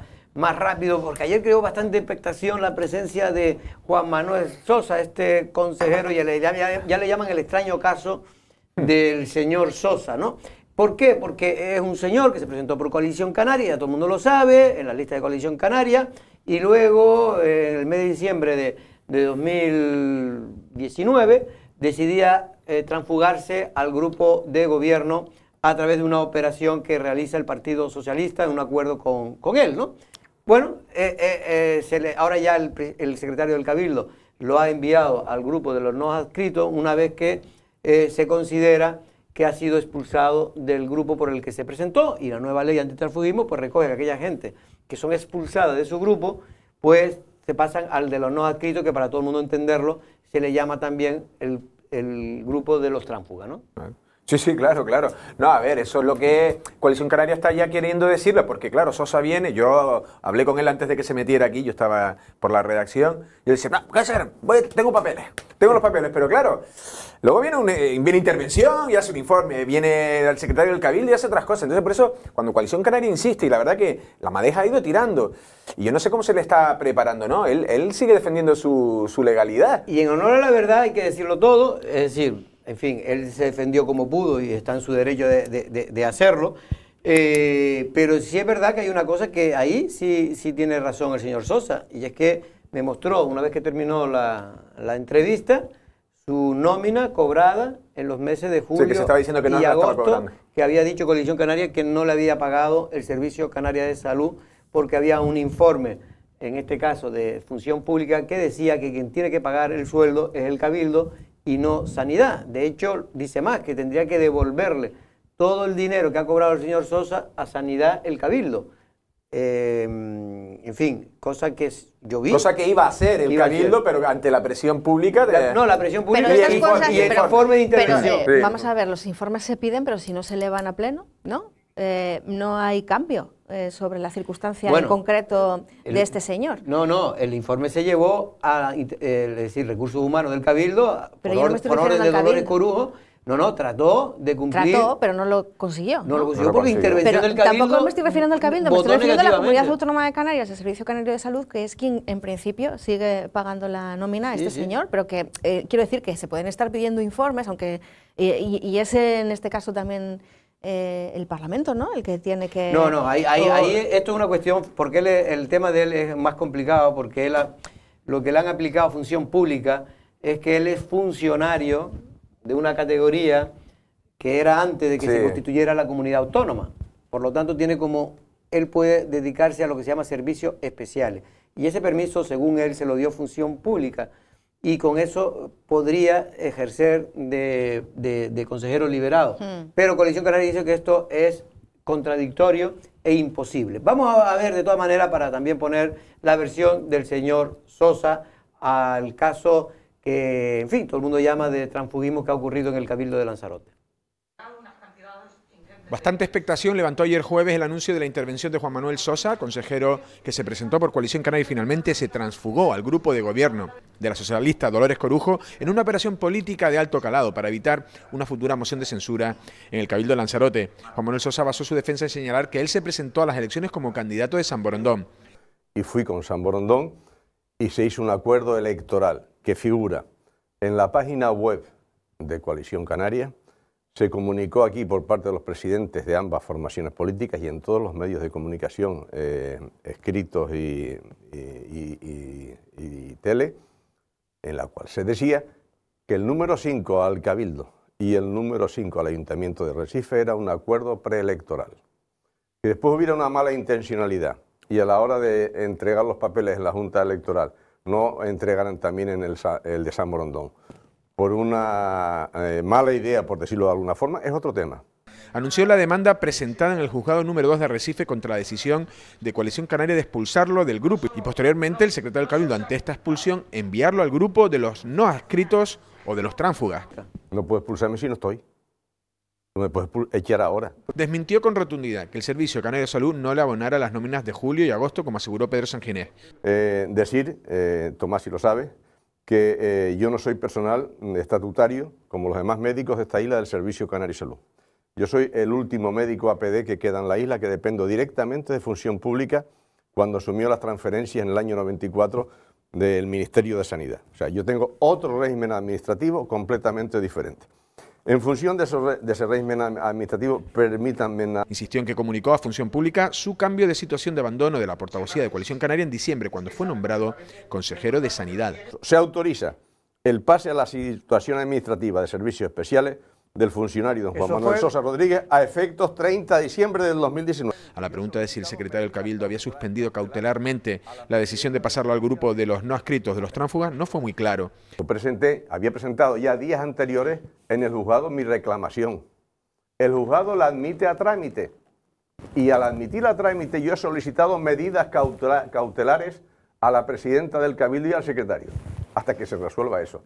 rápido, porque ayer creó bastante expectación la presencia de Juan Manuel Sosa, este consejero, ya le llaman el extraño caso del señor Sosa, ¿no? ¿Por qué? Porque es un señor que se presentó por Coalición Canaria, ya todo el mundo lo sabe, en la lista de Coalición Canaria, y luego, en el mes de diciembre de 2019, decidía transfugarse al grupo de gobierno a través de una operación que realiza el Partido Socialista en un acuerdo con él, ¿no? Bueno, ahora ya el secretario del Cabildo lo ha enviado al grupo de los no adscritos una vez que se considera que ha sido expulsado del grupo por el que se presentó, y la nueva ley antitransfugismo pues recoge que aquella gente que son expulsadas de su grupo pues se pasan al de los no adscritos, que para todo el mundo entenderlo se le llama también el grupo de los tránsfugas, ¿no? Sí, claro. No, a ver, eso es lo que Coalición Canaria está ya queriendo decirle, porque claro, Sosa viene, yo hablé con él antes de que se metiera aquí, yo estaba por la redacción, y él dice, no, ¿qué hacer? Tengo los papeles, pero claro, luego viene intervención y hace un informe, viene el secretario del Cabildo y hace otras cosas. Entonces, por eso, cuando Coalición Canaria insiste, y la verdad que la madeja ha ido tirando, y yo no sé cómo se le está preparando, ¿no? Él sigue defendiendo su legalidad. Y en honor a la verdad hay que decirlo todo, es decir, en fin, él se defendió como pudo y está en su derecho de hacerlo, pero sí es verdad que hay una cosa que ahí sí tiene razón el señor Sosa, y es que me mostró, una vez que terminó la entrevista, su nómina cobrada en los meses de julio, sí, que se estaba diciendo que no y agosto, que había dicho Coalición Canaria que no le había pagado el Servicio Canaria de Salud porque había un informe, en este caso de Función Pública, que decía que quien tiene que pagar el sueldo es el Cabildo y no Sanidad. De hecho, dice más, que tendría que devolverle todo el dinero que ha cobrado el señor Sosa a Sanidad el Cabildo. En fin, cosa que yo vi. Cosa que iba a hacer el Cabildo, pero ante la presión pública. La presión pública y el informe de intervención. Pero, vamos a ver, los informes se piden, pero si no se elevan a pleno, ¿no? No hay cambio sobre la circunstancia en concreto de este señor. No, el informe se llevó a decir, Recursos Humanos del Cabildo, pero yo no me estoy refiriendo de Dolores Corujo. Trató de cumplir. Trató, pero no lo consiguió. No lo consiguió porque intervención del Cabildo. Tampoco me estoy refiriendo al Cabildo, me estoy refiriendo a la Comunidad Autónoma de Canarias, el Servicio Canario de Salud, que es quien en principio sigue pagando la nómina a este señor, pero que quiero decir que se pueden estar pidiendo informes, aunque y ese en este caso también el Parlamento, ¿no? El que tiene que... No, ahí esto es una cuestión, porque el tema de él es más complicado, porque lo que le han aplicado a función pública es que él es funcionario de una categoría que era antes de que se constituyera la comunidad autónoma. Por lo tanto, él puede dedicarse a lo que se llama servicios especiales. Y ese permiso, según él, se lo dio función pública. Y con eso podría ejercer de consejero liberado. Pero Coalición Canaria dice que esto es contradictorio e imposible. Vamos a ver de todas maneras para también poner la versión del señor Sosa al caso que, en fin, todo el mundo llama de transfugismo que ha ocurrido en el Cabildo de Lanzarote. Bastante expectación levantó ayer jueves el anuncio de la intervención de Juan Manuel Sosa, consejero que se presentó por Coalición Canaria y finalmente se transfugó al grupo de gobierno de la socialista Dolores Corujo en una operación política de alto calado para evitar una futura moción de censura en el Cabildo de Lanzarote. Juan Manuel Sosa basó su defensa en señalar que él se presentó a las elecciones como candidato de San Borondón. Y fui con San Borondón y se hizo un acuerdo electoral que figura en la página web de Coalición Canaria. Se comunicó aquí por parte de los presidentes de ambas formaciones políticas y en todos los medios de comunicación escritos y tele, en la cual se decía que el número 5 al Cabildo y el número 5 al Ayuntamiento de Recife era un acuerdo preelectoral. Que después hubiera una mala intencionalidad y a la hora de entregar los papeles en la Junta Electoral no entregaran también en el de San Borondón por una mala idea, por decirlo de alguna forma, es otro tema. Anunció la demanda presentada en el juzgado número 2 de Arrecife contra la decisión de Coalición Canaria de expulsarlo del grupo y posteriormente el secretario del Cabildo, ante esta expulsión, enviarlo al grupo de los no adscritos o de los tránsfugas. No puedo expulsarme si no estoy. No me puedes echar ahora. Desmintió con rotundidad que el Servicio Canario de Salud no le abonara las nóminas de julio y agosto, como aseguró Pedro Sanginés. Tomás si lo sabe, que yo no soy personal estatutario, como los demás médicos de esta isla, del Servicio Canario de Salud. Yo soy el último médico APD que queda en la isla, que dependo directamente de Función Pública cuando asumió las transferencias en el año 94 del Ministerio de Sanidad. O sea, yo tengo otro régimen administrativo completamente diferente. En función de ese régimen administrativo, permítanme... Insistió en que comunicó a Función Pública su cambio de situación de abandono de la portavocía de Coalición Canaria en diciembre, cuando fue nombrado consejero de Sanidad. Se autoriza el pase a la situación administrativa de servicios especiales del funcionario don Juan Manuel Sosa Rodríguez a efectos 30 de diciembre del 2019. A la pregunta de si el secretario del Cabildo había suspendido cautelarmente la decisión de pasarlo al grupo de los no adscritos de los tránsfugas, no fue muy claro. Había presentado ya días anteriores en el juzgado mi reclamación. El juzgado la admite a trámite y al admitirla a trámite yo he solicitado medidas cautelares a la presidenta del Cabildo y al secretario, hasta que se resuelva eso.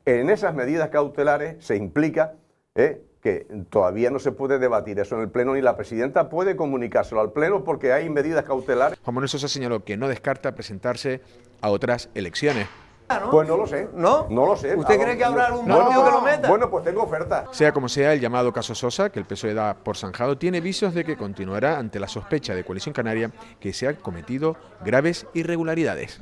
En esas medidas cautelares se implica que todavía no se puede debatir eso en el Pleno, ni la presidenta puede comunicárselo al Pleno porque hay medidas cautelares. Juan Manuel Sosa señaló que no descarta presentarse a otras elecciones. ¿No? Pues no lo sé. ¿No? No lo sé. ¿Usted cree que habrá algún partido que lo meta? Bueno, pues tengo oferta. Sea como sea, el llamado caso Sosa, que el PSOE da por zanjado, tiene visos de que continuará ante la sospecha de Coalición Canaria que se han cometido graves irregularidades.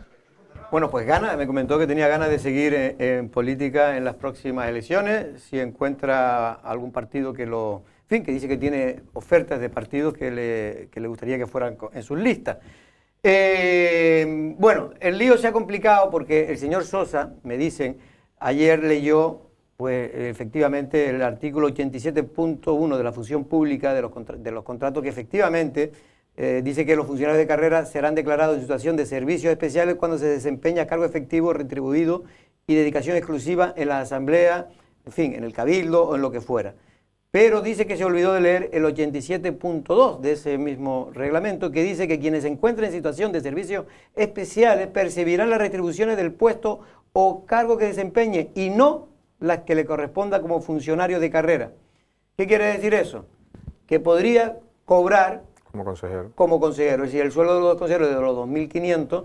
Bueno, pues me comentó que tenía ganas de seguir en política en las próximas elecciones, si encuentra algún partido que que dice que tiene ofertas de partidos que le gustaría que fueran en sus listas. Bueno, el lío se ha complicado porque el señor Sosa, me dicen, ayer leyó, pues efectivamente, el artículo 87.1 de la Función Pública de los contratos que efectivamente dice que los funcionarios de carrera serán declarados en situación de servicios especiales cuando se desempeña cargo efectivo, retribuido y dedicación exclusiva en la asamblea, en fin, en el cabildo o en lo que fuera. Pero dice que se olvidó de leer el 87.2 de ese mismo reglamento, que dice que quienes se encuentren en situación de servicios especiales percibirán las retribuciones del puesto o cargo que desempeñe y no las que le corresponda como funcionario de carrera. ¿Qué quiere decir eso? Que podría cobrar como consejero, es decir, el sueldo de los consejeros es de los 2.500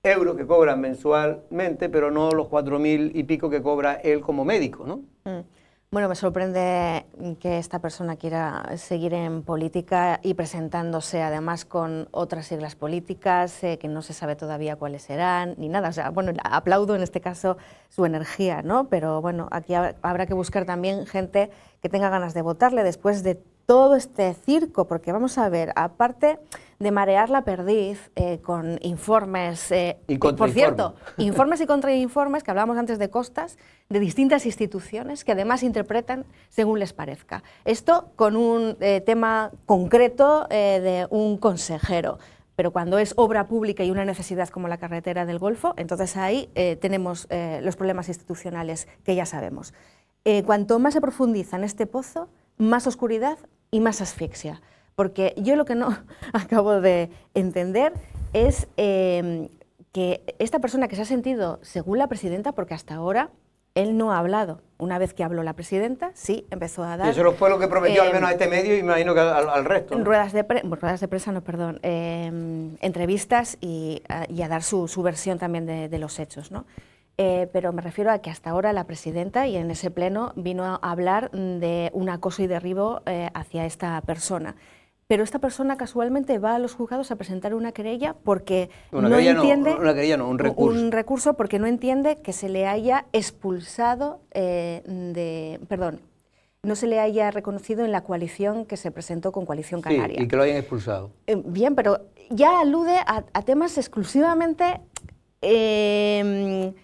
euros que cobran mensualmente, pero no los 4.000 y pico que cobra él como médico, ¿no? Bueno, me sorprende que esta persona quiera seguir en política y presentándose además con otras siglas políticas que no se sabe todavía cuáles serán, ni nada. O sea, bueno, aplaudo en este caso su energía, ¿no? Pero bueno, aquí habrá que buscar también gente que tenga ganas de votarle después de todo este circo, porque vamos a ver, aparte de marear la perdiz con informes, y por cierto, informes y contrainformes, que hablábamos antes de Costas, de distintas instituciones que además interpretan según les parezca. Esto con un tema concreto de un consejero. Pero cuando es obra pública y una necesidad como la carretera del Golfo, entonces ahí tenemos los problemas institucionales que ya sabemos. Cuanto más se profundiza en este pozo, más oscuridad y más asfixia. Porque yo lo que no acabo de entender es que esta persona que se ha sentido según la presidenta, porque hasta ahora él no ha hablado. Una vez que habló la presidenta, sí, empezó a dar... Y eso fue lo que prometió al menos a este medio y me imagino que al resto, ¿no? Ruedas de prensa, no, perdón, entrevistas y a dar su versión también de los hechos, ¿no? Pero me refiero a que hasta ahora la presidenta, y en ese pleno, vino a hablar de un acoso y derribo hacia esta persona. Pero esta persona casualmente va a los juzgados a presentar una querella porque un recurso porque no entiende que se le haya expulsado no se le haya reconocido en la coalición que se presentó con Coalición Canaria. Sí, y que lo hayan expulsado. Bien, pero ya alude a temas exclusivamente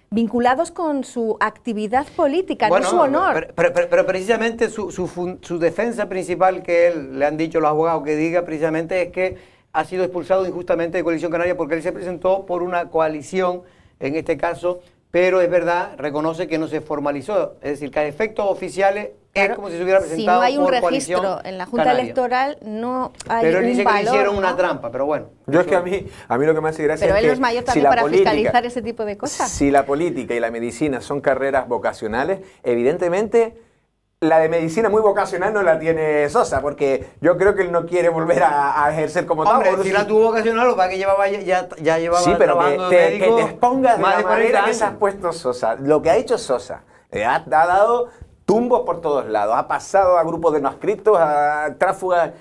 vinculados con su actividad política, bueno, no su honor. Pero precisamente su defensa principal que él, le han dicho los abogados que diga, precisamente es que ha sido expulsado injustamente de Coalición Canaria porque él se presentó por una coalición, en este caso, pero es verdad, reconoce que no se formalizó, es decir, que a efectos oficiales es como si se hubiera presentado por Coalición. Si no hay un registro en la Junta Canaria. Electoral, no hay pero él un dice valor, que le hicieron ¿no? una trampa, pero bueno. Yo es que a mí lo que me hace gracia pero es que él no es mayor también para fiscalizar ese tipo de cosas. Si la política y la medicina son carreras vocacionales, evidentemente la de medicina muy vocacional no la tiene Sosa, porque yo creo que él no quiere volver a ejercer como tal. Hombre, si la tuvo vocacional, lo que llevaba ya llevaba sí, pero trabajando que de médico te expongas de más la de 40 manera que años. se ha puesto Sosa. Lo que ha hecho Sosa, ha dado tumbos por todos lados, ha pasado a grupos de no adscritos, a tráfugas.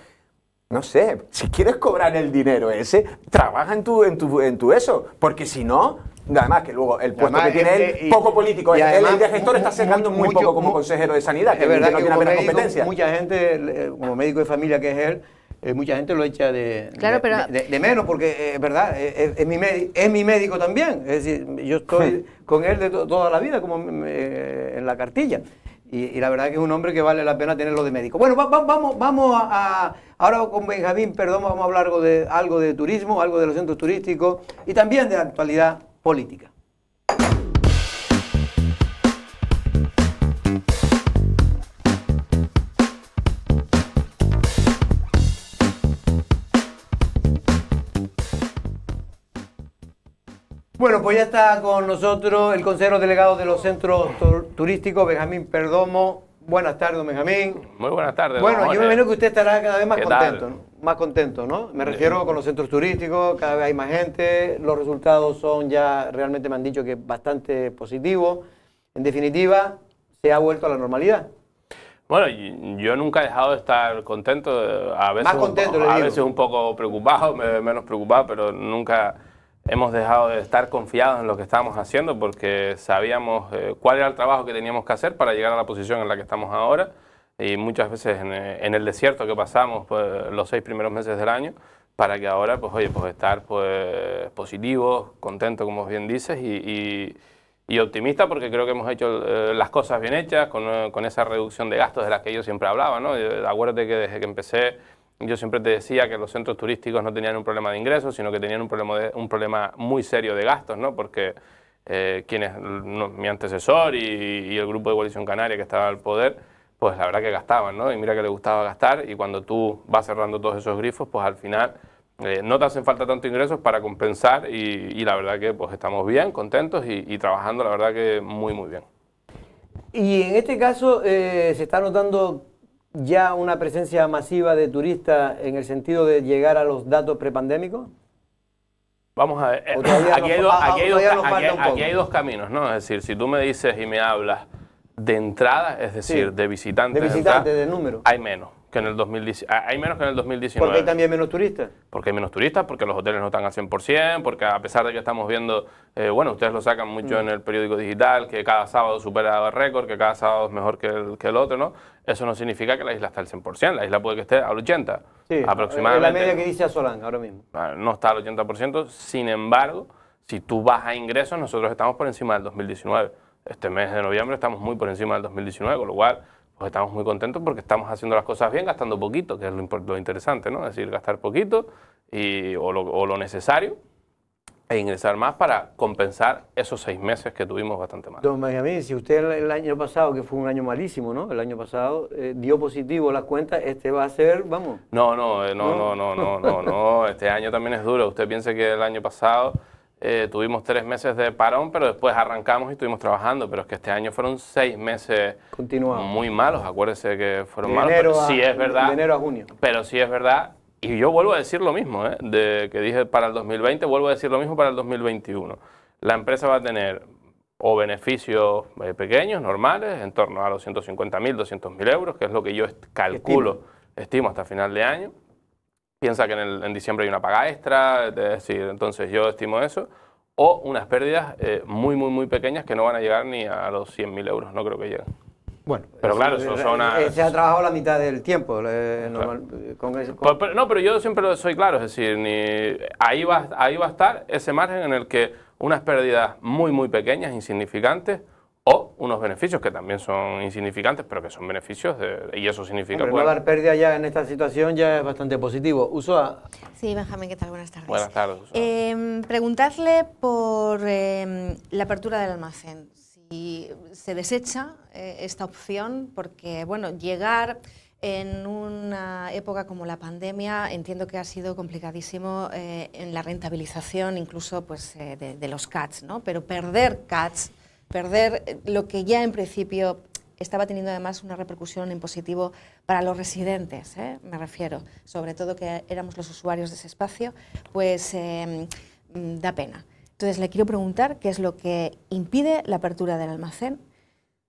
No sé, si quieres cobrar el dinero ese, trabaja en tu eso, porque si no, además que luego el puesto que tiene él, poco político, y además, el de gestor está sacando muy poco como consejero de sanidad, que es verdad no tiene apenas competencia. Mucha gente, como médico de familia que es él, mucha gente lo echa de menos, porque es verdad, es mi médico también, es decir, yo estoy con él de toda la vida, como en la cartilla. Y la verdad que es un hombre que vale la pena tenerlo de médico. Bueno, vamos ahora con Benjamín Perdomo vamos a hablar algo de turismo, algo de los centros turísticos y también de la actualidad política. Bueno, pues ya está con nosotros el consejero delegado de los centros turísticos, Benjamín Perdomo. Buenas tardes, Benjamín. Muy buenas tardes. Bueno, yo me imagino que usted estará cada vez más contento, ¿no? Más contento, ¿no? Me refiero con los centros turísticos, cada vez hay más gente, los resultados son ya, realmente me han dicho que bastante positivos. En definitiva, se ha vuelto a la normalidad. Bueno, yo nunca he dejado de estar contento, a veces, más contento, a veces un poco preocupado, menos preocupado, pero nunca hemos dejado de estar confiados en lo que estábamos haciendo porque sabíamos cuál era el trabajo que teníamos que hacer para llegar a la posición en la que estamos ahora y muchas veces en el desierto que pasamos pues, los 6 primeros meses del año para que ahora pues, oye, pues estar pues, positivos, contentos como bien dices y optimista porque creo que hemos hecho las cosas bien hechas con esa reducción de gastos de las que yo siempre hablaba, ¿no? Acuérdate que desde que empecé yo siempre te decía que los centros turísticos no tenían un problema de ingresos, sino que tenían un problema muy serio de gastos, ¿no? Porque mi antecesor y el grupo de Coalición Canaria que estaba al poder, pues la verdad que gastaban, ¿no? Y mira que le gustaba gastar y cuando tú vas cerrando todos esos grifos, pues al final no te hacen falta tanto ingresos para compensar y la verdad que pues estamos bien, contentos y trabajando, la verdad que muy, muy bien. Y en este caso se está notando ya una presencia masiva de turistas en el sentido de llegar a los datos prepandémicos. Vamos a ver, aquí hay dos caminos, ¿no? Es decir, si tú me dices y me hablas de entrada, es decir, sí, de visitantes, de número, hay menos. que en el 2019. Hay menos que en el 2019. Porque hay también menos turistas. Porque hay menos turistas, porque los hoteles no están al 100%, porque a pesar de que estamos viendo, bueno, ustedes lo sacan mucho en el periódico digital, que cada sábado supera el récord, que cada sábado es mejor que el otro, ¿no? Eso no significa que la isla esté al 100%, la isla puede que esté al 80%, Sí, aproximadamente. Es la media que dice Asolán ahora mismo. No está al 80%, sin embargo, si tú vas a ingresos, nosotros estamos por encima del 2019. Este mes de noviembre estamos muy por encima del 2019, con lo cual pues estamos muy contentos porque estamos haciendo las cosas bien, gastando poquito, que es lo interesante, ¿no? Es decir, gastar poquito o lo necesario e ingresar más para compensar esos 6 meses que tuvimos bastante mal. Don Benjamín, si usted el año pasado, que fue un año malísimo, ¿no? El año pasado dio positivo las cuentas, este va a ser, vamos. No, este año también es duro. Usted piensa que el año pasado tuvimos 3 meses de parón, pero después arrancamos y estuvimos trabajando, pero es que este año fueron 6 meses muy malos, acuérdese que fueron malos, pero sí es verdad, de enero a junio. Pero sí es verdad, y yo vuelvo a decir lo mismo, de que dije para el 2020, vuelvo a decir lo mismo para el 2021. La empresa va a tener o beneficios pequeños, normales, en torno a los 150.000, 200.000 euros, que es lo que yo calculo, estimo hasta final de año. Piensa que en diciembre hay una paga extra, es decir, entonces yo estimo eso, o unas pérdidas muy pequeñas que no van a llegar ni a los 100.000 euros, no creo que lleguen. Bueno, pero claro, eso son se ha trabajado la mitad del tiempo. Claro. No, pero yo siempre soy claro, es decir, ahí va a estar ese margen en el que unas pérdidas muy pequeñas, insignificantes, o unos beneficios que también son insignificantes, pero que son beneficios, y eso significa... Hombre, no dar pérdida ya en esta situación ya es bastante positivo. Usoa. Sí, Benjamín, ¿qué tal? Buenas tardes. Buenas tardes, Usoa. Preguntarle por la apertura del almacén. Si se desecha esta opción, porque, bueno, llegar en una época como la pandemia entiendo que ha sido complicadísimo en la rentabilización incluso pues, de los CATs, ¿no? Pero perder CATs, perder lo que ya en principio estaba teniendo además una repercusión en positivo para los residentes, me refiero, sobre todo que éramos los usuarios de ese espacio, pues da pena. Entonces le quiero preguntar qué es lo que impide la apertura del almacén.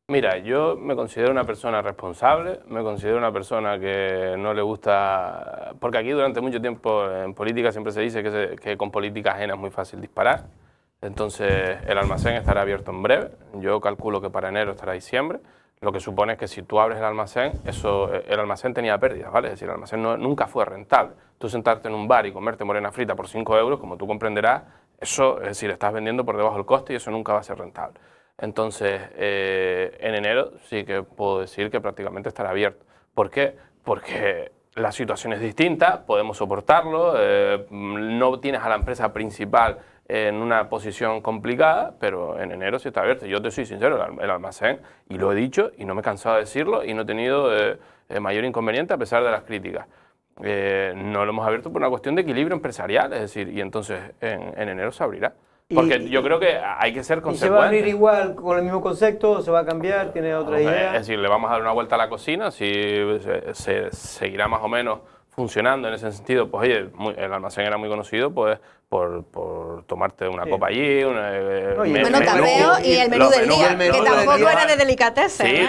Mira, yo me considero una persona responsable, me considero una persona que no le gusta... Porque aquí durante mucho tiempo en política siempre se dice que con política ajena es muy fácil disparar. Entonces el almacén estará abierto en breve, yo calculo que para enero estará diciembre, lo que supone es que si tú abres el almacén, el almacén tenía pérdidas, ¿vale? Es decir, el almacén nunca fue rentable. Tú sentarte en un bar y comerte morena frita por 5 euros, como tú comprenderás, eso, es decir, estás vendiendo por debajo del coste y eso nunca va a ser rentable. Entonces, en enero sí que puedo decir que prácticamente estará abierto. ¿Por qué? Porque la situación es distinta, podemos soportarlo, no tienes a la empresa principal en una posición complicada, pero en enero sí está abierto. Yo te soy sincero, el almacén, y lo he dicho, y no me he cansado de decirlo, y no he tenido mayor inconveniente a pesar de las críticas. No lo hemos abierto por una cuestión de equilibrio empresarial, es decir, y entonces en enero se abrirá. Porque yo creo que hay que ser consecuentes. ¿Y se va a abrir igual con el mismo concepto? ¿Se va a cambiar? ¿Tiene otra idea? Es decir, le vamos a dar una vuelta a la cocina, si se seguirá más o menos funcionando en ese sentido. Pues oye, el almacén era muy conocido pues por tomarte una copa allí, bueno, café y el menú del día, que tampoco era de delicatessen. Sí,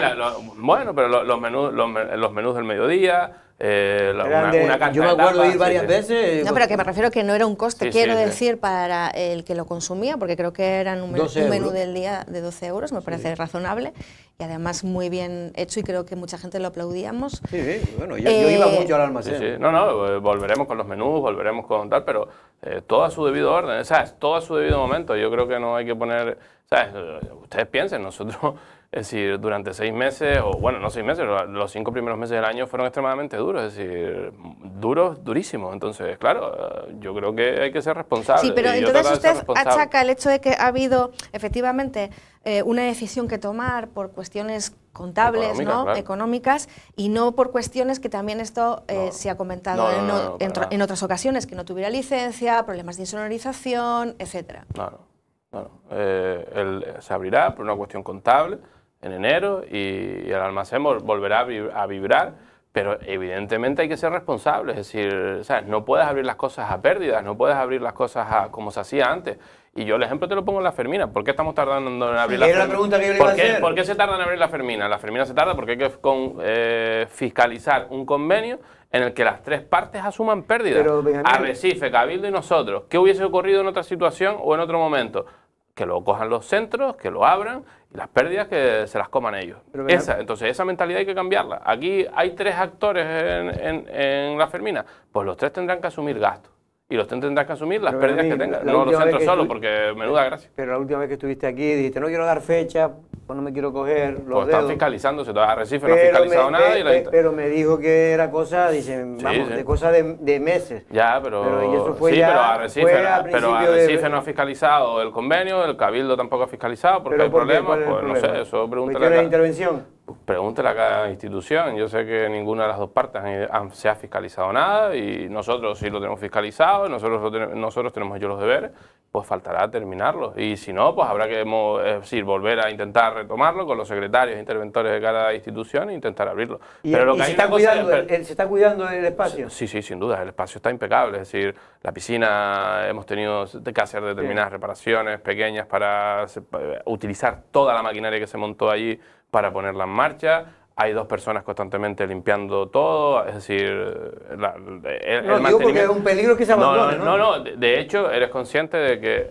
bueno, pero los menús del mediodía... una yo me acuerdo de ir varias veces. No, pero que me refiero que no era un coste, quiero decir, para el que lo consumía, porque creo que eran un menú del día de 12 euros, me parece razonable, y además muy bien hecho, y creo que mucha gente lo aplaudíamos. Sí, bueno, yo iba mucho al almacén. No, volveremos con los menús, volveremos con tal, pero todo a su debido orden, ¿sabes? Todo a su debido momento. Yo creo que no hay que poner, ¿sabes? Ustedes piensen, nosotros... Es decir, durante 6 meses, o bueno, no 6 meses, los 5 primeros meses del año fueron extremadamente duros, es decir, durísimos. Entonces, claro, yo creo que hay que ser responsable. Sí, pero entonces usted achaca el hecho de que ha habido efectivamente una decisión que tomar por cuestiones contables, económicas, y no por cuestiones que también esto se ha comentado en otras ocasiones, que no tuviera licencia, problemas de insonorización, etcétera. Se abrirá por una cuestión contable en enero y el almacén volverá a vibrar, pero evidentemente hay que ser responsable, es decir, ¿sabes? No puedes abrir las cosas a pérdidas, no puedes abrir las cosas como se hacía antes. Y yo el ejemplo te lo pongo en la Fermina. ¿Por qué estamos tardando en abrir la Era la Fermina? pregunta que yo le iba a hacer. ¿Por qué se tarda en abrir la Fermina? La Fermina se tarda porque hay que fiscalizar un convenio en el que las tres partes asuman pérdidas. Pero, Benjamín, Arrecife, Cabildo y nosotros. ¿Qué hubiese ocurrido en otra situación o en otro momento? Que lo cojan los centros, que lo abran y las pérdidas que se las coman ellos. Entonces esa mentalidad hay que cambiarla. Aquí hay tres actores en la Fermina, pues los tres tendrán que asumir gastos. Y los tres tendrán que asumir las pérdidas que tengan. No los centros solos, porque menuda gracia. Pero la última vez que estuviste aquí dijiste, no quiero dar fecha, pues no me quiero coger los Pues dedos. están fiscalizándose, Arrecife no ha fiscalizado nada. Pero me dijo que era cosa, dicen, vamos, de cosa de meses. Ya, pero y eso fue sí, ya, pero Arrecife no ha fiscalizado el convenio, el Cabildo tampoco ha fiscalizado, porque hay problemas, pues no sé, eso pregúntale ¿Cuestiones de intervención? Pregúntele a cada institución. Yo sé que ninguna de las dos partes se ha fiscalizado nada y nosotros sí lo tenemos fiscalizado, nosotros tenemos ellos los deberes, pues faltará terminarlo. Y si no, pues habrá que volver a intentar retomarlo con los secretarios e interventores de cada institución e intentar abrirlo. Pero lo que se está cuidando el espacio. Sí, sin duda, el espacio está impecable. Es decir, la piscina hemos tenido que hacer determinadas reparaciones pequeñas para utilizar toda la maquinaria que se montó allí para ponerla en marcha. Hay dos personas constantemente limpiando todo, es decir, el digo porque es un peligro que se abandone, No, de hecho, eres consciente de que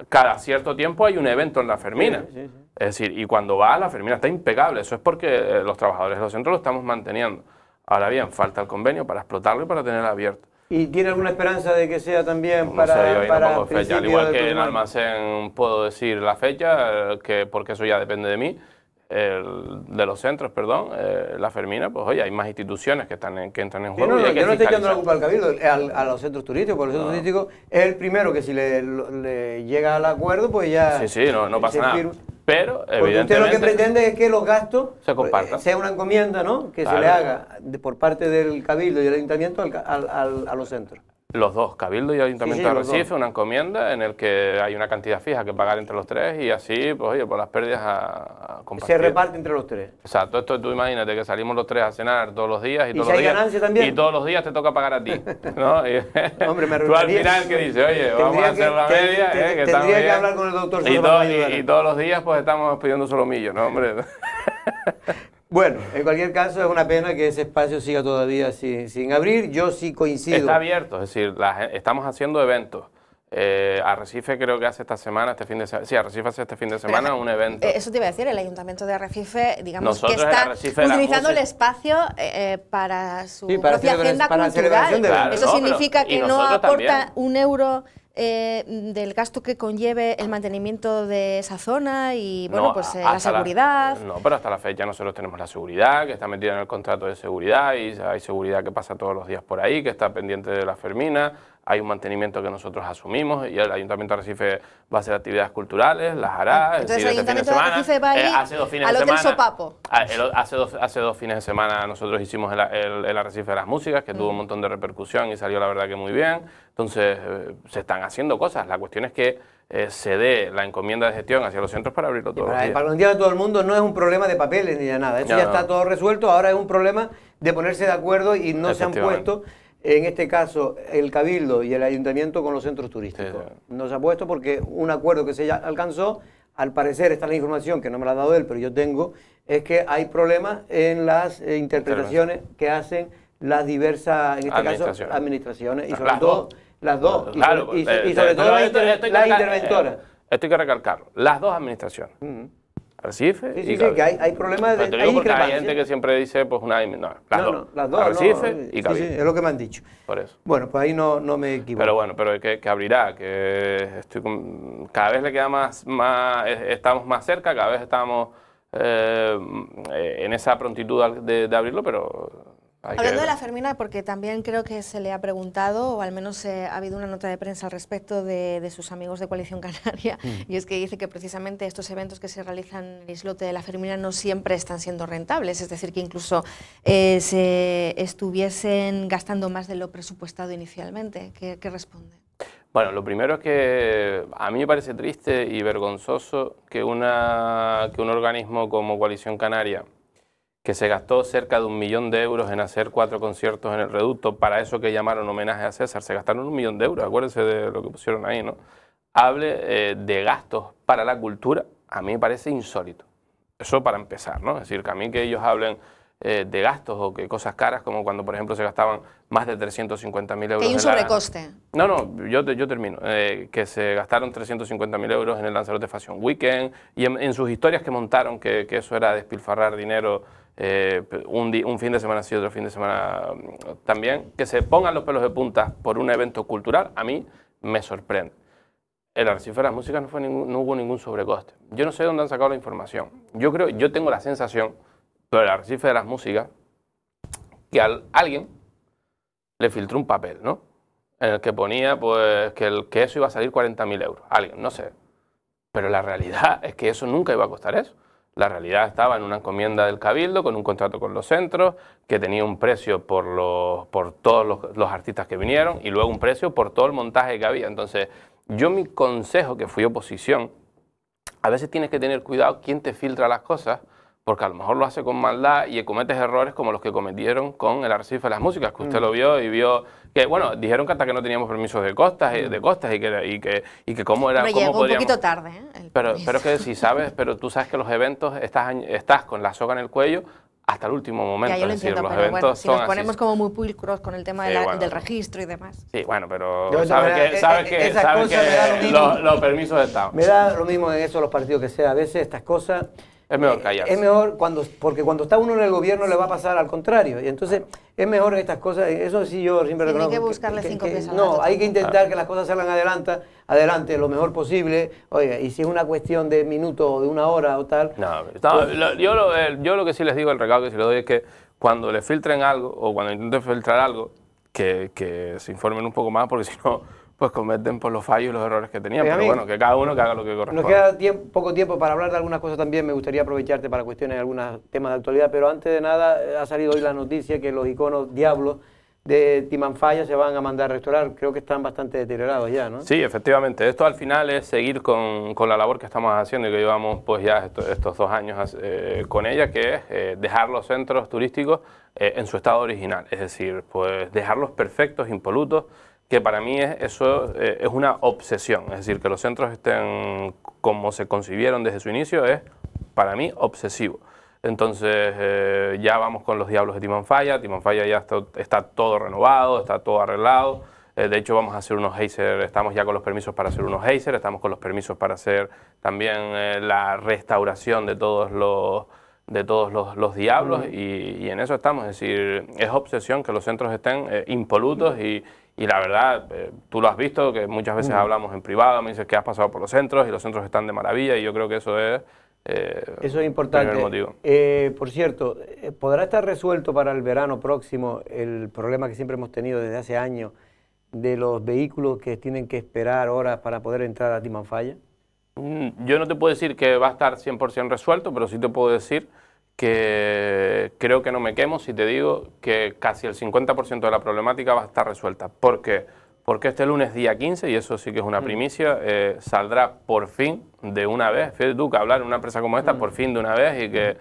cada cierto tiempo hay un evento en la Fermina. Sí. Es decir, y cuando vas, la Fermina está impecable. Eso es porque los trabajadores de los centros lo estamos manteniendo. Ahora bien, falta el convenio para explotarlo y para tenerlo abierto. ¿Y tiene alguna esperanza de que sea también no para sé, yo ahí para no pongo fecha. Al igual que en almacén puedo decir la fecha, porque eso ya depende de mí, de los centros, perdón, la Fermina, pues oye, hay más instituciones que entran en juego. Yo no estoy echando la culpa al Cabildo, a los centros turísticos, porque los centros turísticos es el primero que si le llega al acuerdo, pues ya... Sí, no pasa nada. Pero, porque evidentemente... usted lo que pretende es que los gastos se compartan. Sea una encomienda, ¿no? Que se le haga por parte del Cabildo y el Ayuntamiento a los centros. Los dos, Cabildo y Ayuntamiento de Arrecife, una encomienda en el que hay una cantidad fija que pagar entre los tres y así, pues oye, por las pérdidas a compartir. Se reparte entre los tres. Exacto, esto tú imagínate que salimos los tres a cenar todos los días y todos los días, también? Y todos los días te toca pagar a ti, ¿no? Hombre, me tú al final que dices, oye, vamos a hacer la media, que tendría que hablar con el doctor y todos los días pues estamos pidiendo solomillo, ¿no, hombre? Bueno, en cualquier caso es una pena que ese espacio siga todavía sin abrir. Yo sí coincido. Está abierto, es decir, estamos haciendo eventos. Arrecife creo que hace esta semana, Arrecife hace este fin de semana un evento. Eso te iba a decir, el Ayuntamiento de Arrecife, digamos Nosotros que está utilizando el espacio para su propia agenda cultural. Claro, eso significa que no aporta también. un euro del gasto que conlleve el mantenimiento de esa zona y bueno, pues la seguridad. No, pero hasta la fecha nosotros tenemos la seguridad, que está metida en el contrato de seguridad y hay seguridad que pasa todos los días por ahí, que está pendiente de la Fermina. Hay un mantenimiento que nosotros asumimos y el Ayuntamiento de Arrecife va a hacer actividades culturales, las hará. Entonces el Ayuntamiento de Arrecife va a ir al Hotel Sopapo. Hace dos fines de semana nosotros hicimos el Arrecife de las Músicas, que tuvo un montón de repercusión y salió la verdad que muy bien. Entonces se están haciendo cosas. La cuestión es que se dé la encomienda de gestión hacia los centros para abrirlo todos los días. Para que entienda todo el mundo, no es un problema de papeles ni de nada. Eso ya está todo resuelto. Ahora es un problema de ponerse de acuerdo y no se han puesto... En este caso, el Cabildo y el Ayuntamiento con los centros turísticos. Sí. No se ha puesto porque un acuerdo que se ya alcanzó, al parecer, esta es la información que no me la ha dado él, pero yo tengo, es que hay problemas en las interpretaciones que hacen las diversas, en este caso, administraciones, y sobre todo las dos, claro, y sobre todo las interventoras. Esto hay que recalcarlo, las dos administraciones. Arrecife y Cabildo. Que hay problemas de hay gente que siempre dice, pues las dos, Arrecife y Cabildo. Sí, es lo que me han dicho. Por eso. Bueno, pues ahí no me equivoco. Pero bueno, que abrirá, que cada vez le queda estamos más cerca, cada vez estamos en esa prontitud de abrirlo, pero... Hablando de la Fermina, porque también creo que se le ha preguntado, o al menos ha habido una nota de prensa al respecto de sus amigos de Coalición Canaria, y es que dice que precisamente estos eventos que se realizan en el islote de la Fermina no siempre están siendo rentables, es decir, que incluso se estuviesen gastando más de lo presupuestado inicialmente. ¿Qué responde? Bueno, lo primero es que a mí me parece triste y vergonzoso que un organismo como Coalición Canaria, que se gastó cerca de 1 millón de euros en hacer 4 conciertos en el Reducto, para eso que llamaron homenaje a César, se gastaron 1 millón de euros, acuérdense de lo que pusieron ahí, ¿no? hable de gastos para la cultura, a mí me parece insólito. Eso para empezar, ¿no? Es decir, que a mí que ellos hablen de gastos o que cosas caras, como cuando, por ejemplo, se gastaban más de 350.000 euros. Que hay un sobrecoste. No, yo termino. Que se gastaron 350.000 euros en el Lanzarote Fashion Weekend y en sus historias que montaron, que eso era despilfarrar dinero un fin de semana sí, otro fin de semana también. Que se pongan los pelos de punta por un evento cultural, a mí me sorprende. El Arrecife de las Músicas no hubo ningún sobrecoste. Yo no sé dónde han sacado la información. Yo tengo la sensación, pero el Arrecife de las Músicas, que alguien le filtró un papel, ¿no? En el que ponía pues, que eso iba a salir 40.000 euros. Alguien, no sé. Pero la realidad es que eso nunca iba a costar eso. La realidad estaba en una encomienda del Cabildo, con un contrato con los centros, que tenía un precio por todos los artistas que vinieron y luego un precio por todo el montaje que había. Entonces, yo mi consejo, que fui oposición, a veces tienes que tener cuidado quién te filtra las cosas, porque a lo mejor lo hace con maldad y cometes errores como los que cometieron con el Arrecife de las Músicas, que usted lo vio y vio que, bueno, dijeron que hasta que no teníamos permisos de costas y que cómo era... Pero cómo llegó podríamos... un poquito tarde, ¿eh? Pero que si sabes, pero tú sabes que los eventos estás con la soga en el cuello hasta el último momento. Ya, yo lo es decir, entiendo, los pero eventos bueno, si nos son ponemos así. como muy pulcros con el tema del registro y demás. Sí, bueno, pero Yo, sabes que esas cosas me da lo mismo. los permisos están. Me da lo mismo en eso los partidos que sea. A veces estas cosas... Es mejor callarse. Es mejor porque cuando está uno en el gobierno le va a pasar al contrario. Y entonces es mejor estas cosas, eso sí yo siempre reconozco. Hay que buscarle cinco pies al No, gato. hay que intentar que las cosas salgan adelante lo mejor posible. Oiga, y si es una cuestión de minutos o de una hora o tal... Yo lo que sí les digo, el recado que sí les doy es que cuando les filtren algo o cuando intenten filtrar algo, que se informen un poco más, porque si no, pues cometen por los fallos y los errores que tenían. Pero bueno, que cada uno que haga lo que corresponde. Nos queda poco tiempo para hablar de algunas cosas también. Me gustaría aprovecharte para cuestiones de algunos temas de actualidad, pero antes de nada ha salido hoy la noticia que los iconos diablos de Timanfaya se van a mandar a restaurar. Creo que están bastante deteriorados ya, ¿no? Sí, efectivamente. Esto al final es seguir con la labor que estamos haciendo y que llevamos pues ya estos 2 años con ella, que es dejar los centros turísticos en su estado original. Es decir, pues dejarlos perfectos, impolutos, que para mí eso es una obsesión. Es decir, que los centros estén como se concibieron desde su inicio es, para mí, obsesivo. Entonces ya vamos con los Diablos de Timanfaya. Timanfaya ya está todo renovado, está todo arreglado. De hecho vamos a hacer unos geysers, estamos ya con los permisos para hacer unos geysers, estamos con los permisos para hacer también la restauración de todos los Diablos y en eso estamos. Es decir, es obsesión que los centros estén impolutos y la verdad, tú lo has visto, que muchas veces hablamos en privado, me dices que has pasado por los centros y los centros están de maravilla y yo creo que eso es... eso es importante. Por cierto, ¿podrá estar resuelto para el verano próximo el problema que siempre hemos tenido desde hace años de los vehículos que tienen que esperar horas para poder entrar a Timanfaya? Yo no te puedo decir que va a estar 100% resuelto, pero sí te puedo decir que creo que no me quemo si te digo que casi el 50% de la problemática va a estar resuelta. ¿Por qué? Porque este lunes día 15, y eso sí que es una primicia, saldrá por fin de una vez, fíjate tú que hablar en una empresa como esta, por fin de una vez, y que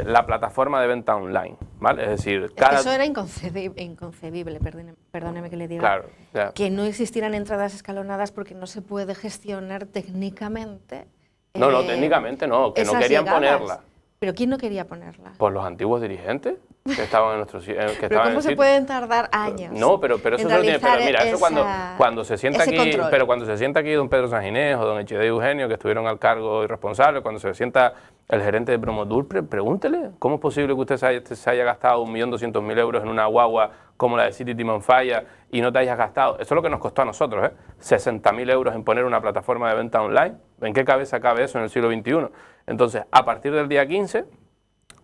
la plataforma de venta online, ¿vale? Es decir, eso era inconcebible, perdóneme que le diga, claro, que no existieran entradas escalonadas porque no se puede gestionar técnicamente. No, técnicamente no, que no querían ponerla. ¿Pero quién no quería ponerla? Pues los antiguos dirigentes que estaban en nuestro sitio. ¿Pero cómo se pueden tardar años? No, pero eso se lo tiene. Pero mira, eso cuando se sienta aquí, control. Pero cuando se sienta aquí don Pedro Sanginés o don Echede Eugenio, que estuvieron al cargo irresponsable, cuando se sienta el gerente de Promotur, pregúntele, ¿cómo es posible que usted se haya gastado 1.200.000 euros en una guagua como la de City Timanfaya y no te hayas gastado? Eso es lo que nos costó a nosotros, 60.000 euros en poner una plataforma de venta online. ¿En qué cabeza cabe eso en el siglo XXI? Entonces, a partir del día 15,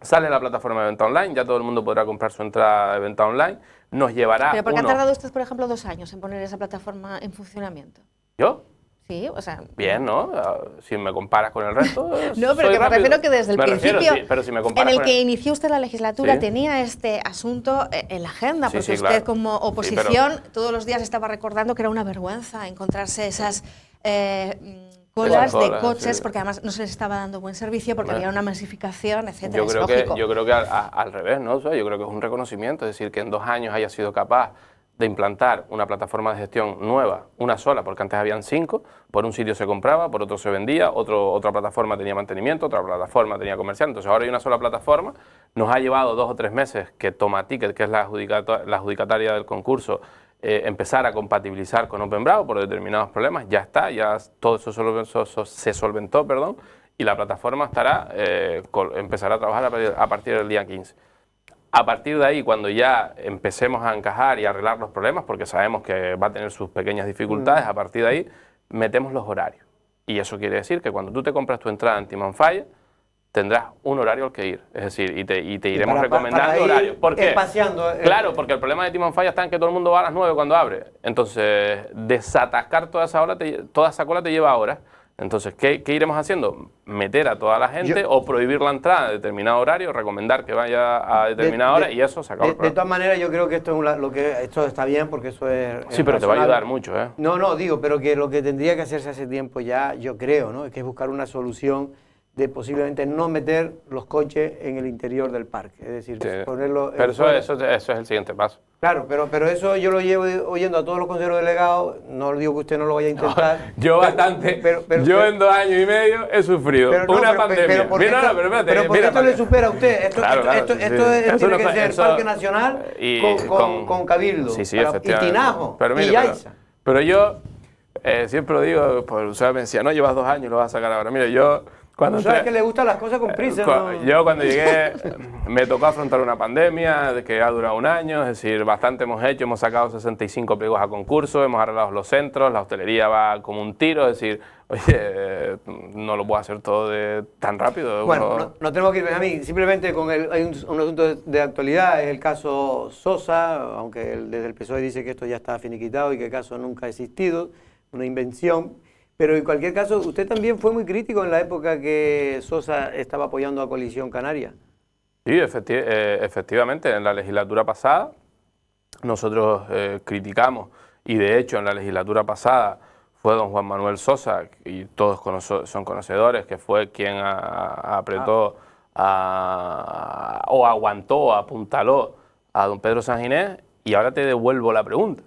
sale la plataforma de venta online, ya todo el mundo podrá comprar su entrada de venta online, nos llevará... ¿Pero por qué ha tardado usted, por ejemplo, 2 años en poner esa plataforma en funcionamiento? ¿Yo? Sí, o sea... Bien, ¿no? Si me comparas con el resto... No, pero que me refiero que desde el principio, pero si me en el que inició usted la legislatura, tenía este asunto en la agenda, porque usted como oposición todos los días estaba recordando que era una vergüenza encontrarse esas... colas de coches, porque además no se les estaba dando buen servicio, porque había una masificación, etcétera. Yo creo que al revés, ¿no? O sea, yo creo que es un reconocimiento, es decir, que en 2 años haya sido capaz de implantar una plataforma de gestión nueva, una sola, porque antes habían 5, por un sitio se compraba, por otro se vendía, otra plataforma tenía mantenimiento, otra plataforma tenía comercial, entonces ahora hay una sola plataforma. Nos ha llevado 2 o 3 meses que Tomaticket, que es la adjudicataria del concurso, empezar a compatibilizar con OpenBravo por determinados problemas. Ya está, ya todo eso se solventó, perdón, y la plataforma empezará a trabajar a partir del día 15. A partir de ahí, cuando ya empecemos a encajar y arreglar los problemas, porque sabemos que va a tener sus pequeñas dificultades, a partir de ahí metemos los horarios. Y eso quiere decir que cuando tú te compras tu entrada en Team on Fire, tendrás un horario al que ir. Es decir, y te iremos recomendando horarios. ¿Por qué? Claro, porque el problema de Team on Fire está en que todo el mundo va a las 9 cuando abre. Entonces, desatascar toda esa cola te lleva horas. Entonces, ¿qué iremos haciendo? Meter a toda la gente o prohibir la entrada a determinado horario, recomendar que vaya a determinada hora y eso se acaba el problema. De todas maneras, yo creo que esto está bien porque eso es... Sí, pero te va a ayudar mucho, ¿eh? No, digo, pero que lo que tendría que hacerse hace tiempo ya, yo creo, ¿no? Es que es buscar una solución de posiblemente no meter los coches en el interior del parque, es decir, ponerlo... Pero eso es el siguiente paso. Claro, pero eso yo lo llevo oyendo a todos los consejeros delegados, no digo que usted no lo vaya a intentar. No, yo bastante, yo en 2 años y medio he sufrido una pandemia. Pero porque esto le supera a usted, esto tiene que ser Parque Nacional con Cabildo, sí, y Tinajo, y Yaiza. Pero yo siempre lo digo, pues usted me decía, no, llevas 2 años, lo vas a sacar ahora. Mira, yo... ¿Sabes que le gustan las cosas con prisa? Yo cuando llegué me tocó afrontar una pandemia que ha durado 1 año, es decir, bastante hemos hecho, hemos sacado 65 pliegos a concurso, hemos arreglado los centros, la hostelería va como un tiro, es decir, oye, no lo puedo hacer todo tan rápido. Bueno, no tenemos que ir, Benjamín, simplemente hay un asunto de actualidad, es el caso Sosa, aunque desde el PSOE dice que esto ya está finiquitado y que el caso nunca ha existido, una invención. Pero en cualquier caso, usted también fue muy crítico en la época que Sosa estaba apoyando a Coalición Canaria. Sí, efectivamente, en la legislatura pasada nosotros criticamos, y de hecho en la legislatura pasada fue don Juan Manuel Sosa, y todos son conocedores, que fue quien apretó o aguantó, apuntaló a don Pedro Sanginés, y ahora te devuelvo la pregunta.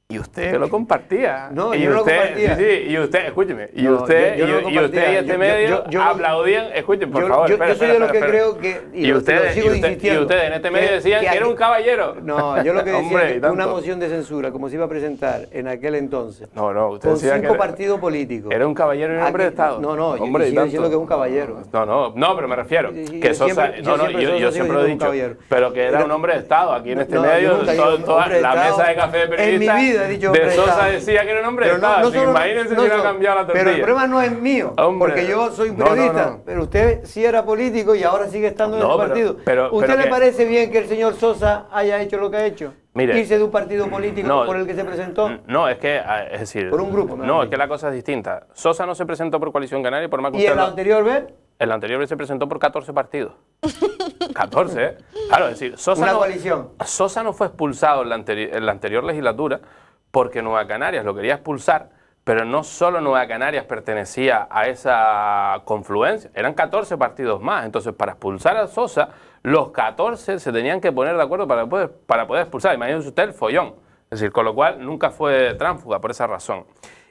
Y usted lo compartía. No, yo no lo compartía. Sí, y usted, escúcheme, y usted y este medio aplaudían, escuchen, por favor. Yo soy de los que creo que, y ustedes en este medio decían que era un caballero. No, yo lo que decía es que una moción de censura, como se iba a presentar en aquel entonces, usted con decía 5 partidos políticos. Era un caballero y un hombre de Estado. No, yo sigo diciendo que es un caballero. No, pero me refiero que Sosa, yo siempre lo he dicho, pero que era un hombre de Estado. Aquí en este medio, toda la mesa de café de periodistas de Sosa decía que era un hombre de Estado. Imagínense si hubiera cambiado la tortilla. Pero el problema no es mío, porque yo soy periodista, pero usted sí era político y ahora sigue estando en el partido. ¿Usted le parece bien que el señor Sosa haya hecho lo que ha hecho? Mire, irse de un partido político por el que se presentó. No, es decir... Por un grupo. No, es que la cosa es distinta. Sosa no se presentó por Coalición Canaria, por más que ¿Y en la anterior vez? El anterior vez se presentó por 14 partidos. 14, ¿eh? Claro, es decir, Sosa no fue expulsado en la anterior legislatura porque Nueva Canarias lo quería expulsar, pero no solo Nueva Canarias pertenecía a esa confluencia, eran 14 partidos más. Entonces, para expulsar a Sosa, los 14 se tenían que poner de acuerdo para poder expulsar. Imagínense usted el follón. Es decir, con lo cual nunca fue tránsfuga por esa razón.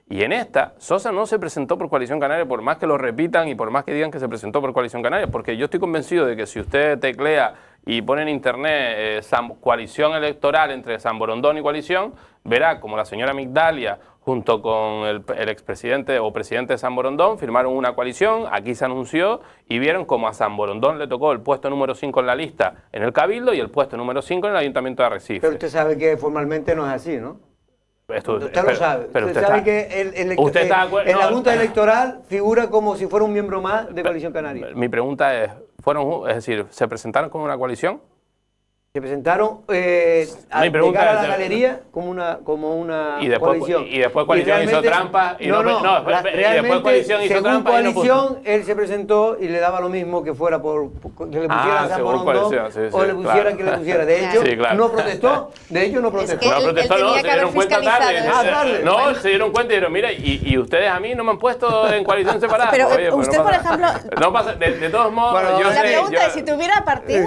Y en esta, Sosa no se presentó por Coalición Canaria, por más que lo repitan y por más que digan que se presentó por Coalición Canaria, porque yo estoy convencido de que si usted teclea y pone en internet coalición electoral entre San Borondón y Coalición, verá como la señora Migdalia junto con el expresidente o presidente de San Borondón firmaron una coalición, aquí se anunció y vieron como a San Borondón le tocó el puesto número 5 en la lista en el Cabildo y el puesto número 5 en el Ayuntamiento de Arrecife. Pero usted sabe que formalmente no es así, ¿no? Usted lo sabe. Pero usted sabe que en la Junta Electoral figura como si fuera un miembro más de Coalición Canaria. Mi pregunta es, ¿se presentaron como una coalición? Se presentaron a la galería como una coalición. Y después Coalición hizo trampa. Y después Coalición hizo trampa. Según Coalición, él se presentó y le daba lo mismo que fuera que le pusieran San Borondón o le pusieran que le pusiera. De hecho, no protestó. De hecho, no protestó. No protestó, no, se dieron cuenta tarde. No, se dieron cuenta y dijeron, mira, y ustedes a mí no me han puesto en coalición separada. Pero usted, por ejemplo... No pasa, de todos modos, yo sé... La pregunta es, si tuviera partido,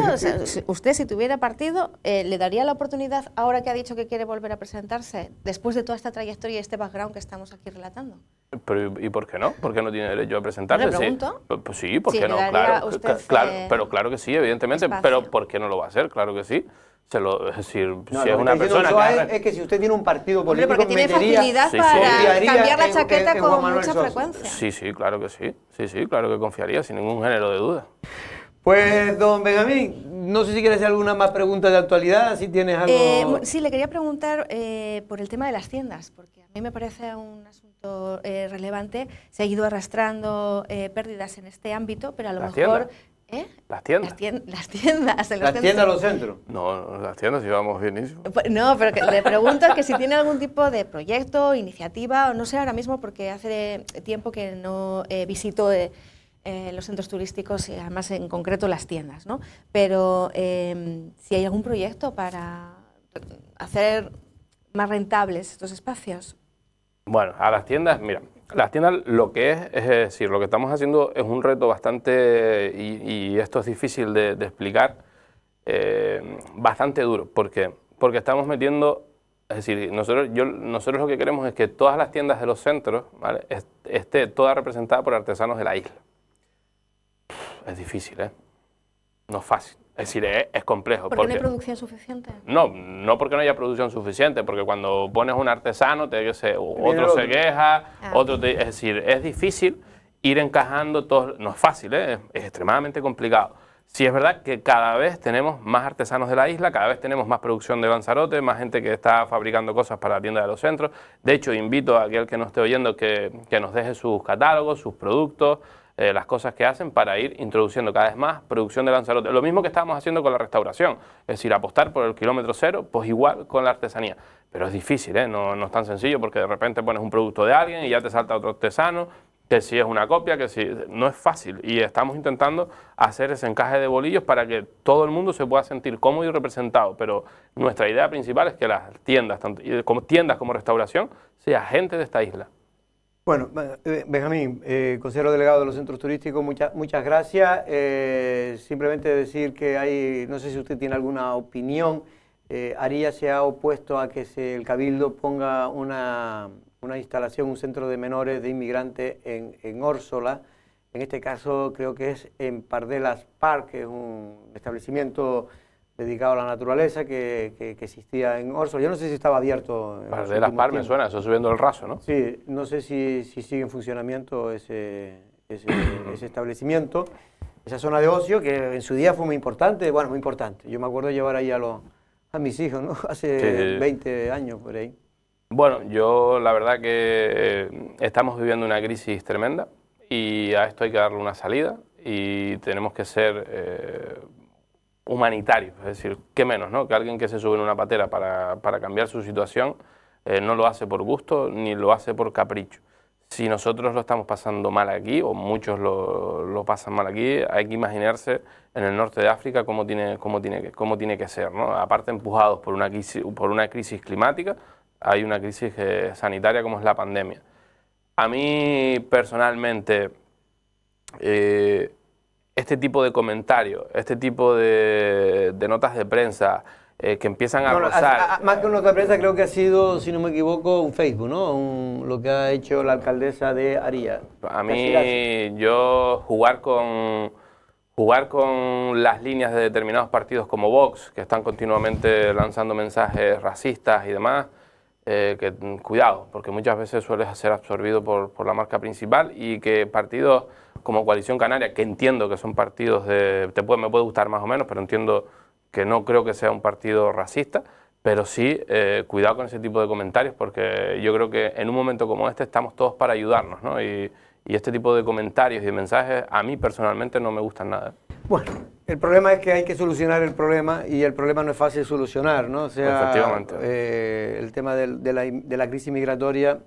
usted si tuviera partido, partido le daría la oportunidad, ahora que ha dicho que quiere volver a presentarse, después de toda esta trayectoria y este background que estamos aquí relatando? Pero, ¿y por qué no? ¿Por qué no tiene derecho a presentarse? ¿Le pregunto? Sí. Pues sí, ¿por Sí, qué le no? daría Claro, a usted, pero claro que sí, evidentemente. espacio. Pero ¿por qué no lo va a hacer? Claro que sí. Es decir, No, si lo es que una está diciendo persona Ochoa que... es que si usted tiene un partido Hombre, político, porque tiene metería- facilidad Sí, para confiaría cambiar la en chaqueta Juan con Manuel mucha Sosa. frecuencia. Sí, sí, claro que sí. Sí, sí, claro que confiaría, sin ningún género de duda. Pues, don Benjamín, no sé si quieres hacer alguna más pregunta de actualidad, si tienes algo... Sí, le quería preguntar por el tema de las tiendas, porque a mí me parece un asunto relevante. Se ha ido arrastrando pérdidas en este ámbito, pero a lo ¿Las mejor... tiendas? Las tiendas. Las tiendas. En los Las tiendas, los centros. centros. No, las tiendas íbamos bienísimo. No, pero le pregunto que si tiene algún tipo de proyecto, iniciativa, o no sé ahora mismo, porque hace tiempo que no visito los centros turísticos y además en concreto las tiendas, ¿no? Pero si hay algún proyecto para hacer más rentables estos espacios. Bueno, a las tiendas, mira, las tiendas lo que es decir, lo que estamos haciendo es un reto bastante, y esto es difícil de explicar, bastante duro. ¿Por qué? Porque estamos metiendo, es decir, nosotros lo que queremos es que todas las tiendas de los centros, ¿vale?, esté toda representada por artesanos de la isla. Es difícil, ¿eh? No es fácil. Es decir, es complejo. ¿Por qué no hay producción suficiente? No porque no haya producción suficiente, porque cuando pones un artesano, otro se queja, es decir, es difícil ir encajando todo. No es fácil, es extremadamente complicado. Sí es verdad que cada vez tenemos más artesanos de la isla, cada vez tenemos más producción de Lanzarote, más gente que está fabricando cosas para la tienda de los centros. De hecho, invito a aquel que nos esté oyendo que nos deje sus catálogos, sus productos, las cosas que hacen para ir introduciendo cada vez más producción de Lanzarote. Lo mismo que estábamos haciendo con la restauración, es decir, apostar por el kilómetro cero, pues igual con la artesanía. Pero es difícil, no es tan sencillo, porque de repente pones un producto de alguien y ya te salta otro artesano, que si es una copia, que si... No es fácil, y estamos intentando hacer ese encaje de bolillos para que todo el mundo se pueda sentir cómodo y representado, pero nuestra idea principal es que las tiendas, tanto tiendas como restauración, sea gente de esta isla. Bueno, Benjamín, consejero delegado de los centros turísticos, muchas gracias. Simplemente decir que hay, no sé si usted tiene alguna opinión, Aria se ha opuesto a que el Cabildo ponga una instalación, un centro de menores de inmigrantes en Órsola. En este caso creo que es en Pardelas Park, que es un establecimiento dedicado a la naturaleza que existía en Órsola. Yo no sé si estaba abierto. Pardelas Park me suena, eso subiendo el raso, ¿no? Sí, no sé si sigue en funcionamiento ese establecimiento, esa zona de ocio que en su día fue muy importante, bueno, muy importante. Yo me acuerdo de llevar ahí a mis hijos, ¿no? Hace 20 años por ahí. Bueno, yo la verdad que estamos viviendo una crisis tremenda y a esto hay que darle una salida y tenemos que ser humanitarios, es decir, qué menos, ¿no?, que alguien que se sube en una patera para cambiar su situación no lo hace por gusto ni lo hace por capricho. Si nosotros lo estamos pasando mal aquí, o muchos lo pasan mal aquí, hay que imaginarse en el norte de África cómo tiene que ser, ¿no? Aparte empujados por una crisis climática, hay una crisis sanitaria como es la pandemia. A mí personalmente, este tipo de comentarios, este tipo de notas de prensa que empiezan a rozar... Más que una nota de prensa, creo que ha sido, si no me equivoco, un Facebook, ¿no? Lo que ha hecho la alcaldesa de Aria. A mí, yo jugar con las líneas de determinados partidos como Vox, que están continuamente lanzando mensajes racistas y demás, que cuidado, porque muchas veces suele ser absorbido por la marca principal, y que partidos como Coalición Canaria, que entiendo que son partidos me puede gustar más o menos, pero entiendo que no creo que sea un partido racista, pero sí cuidado con ese tipo de comentarios, porque yo creo que en un momento como este estamos todos para ayudarnos, ¿no? Y este tipo de comentarios y de mensajes a mí personalmente no me gustan nada. Bueno, el problema es que hay que solucionar el problema, y el problema no es fácil de solucionar, ¿no? O sea, efectivamente. El tema de la crisis migratoria,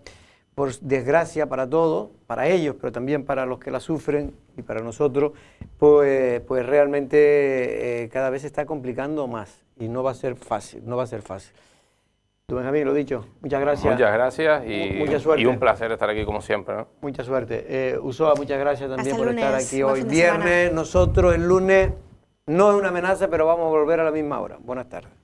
por desgracia para todos, para ellos, pero también para los que la sufren y para nosotros, pues realmente cada vez se está complicando más y no va a ser fácil, no va a ser fácil. Tú, Benjamín, lo dicho, muchas gracias. Muchas gracias y mucha suerte. Y un placer estar aquí como siempre, ¿no? Mucha suerte. Usoa, muchas gracias también por estar aquí Buen hoy fin de viernes. semana. Nosotros el lunes No es una amenaza, pero vamos a volver a la misma hora. Buenas tardes.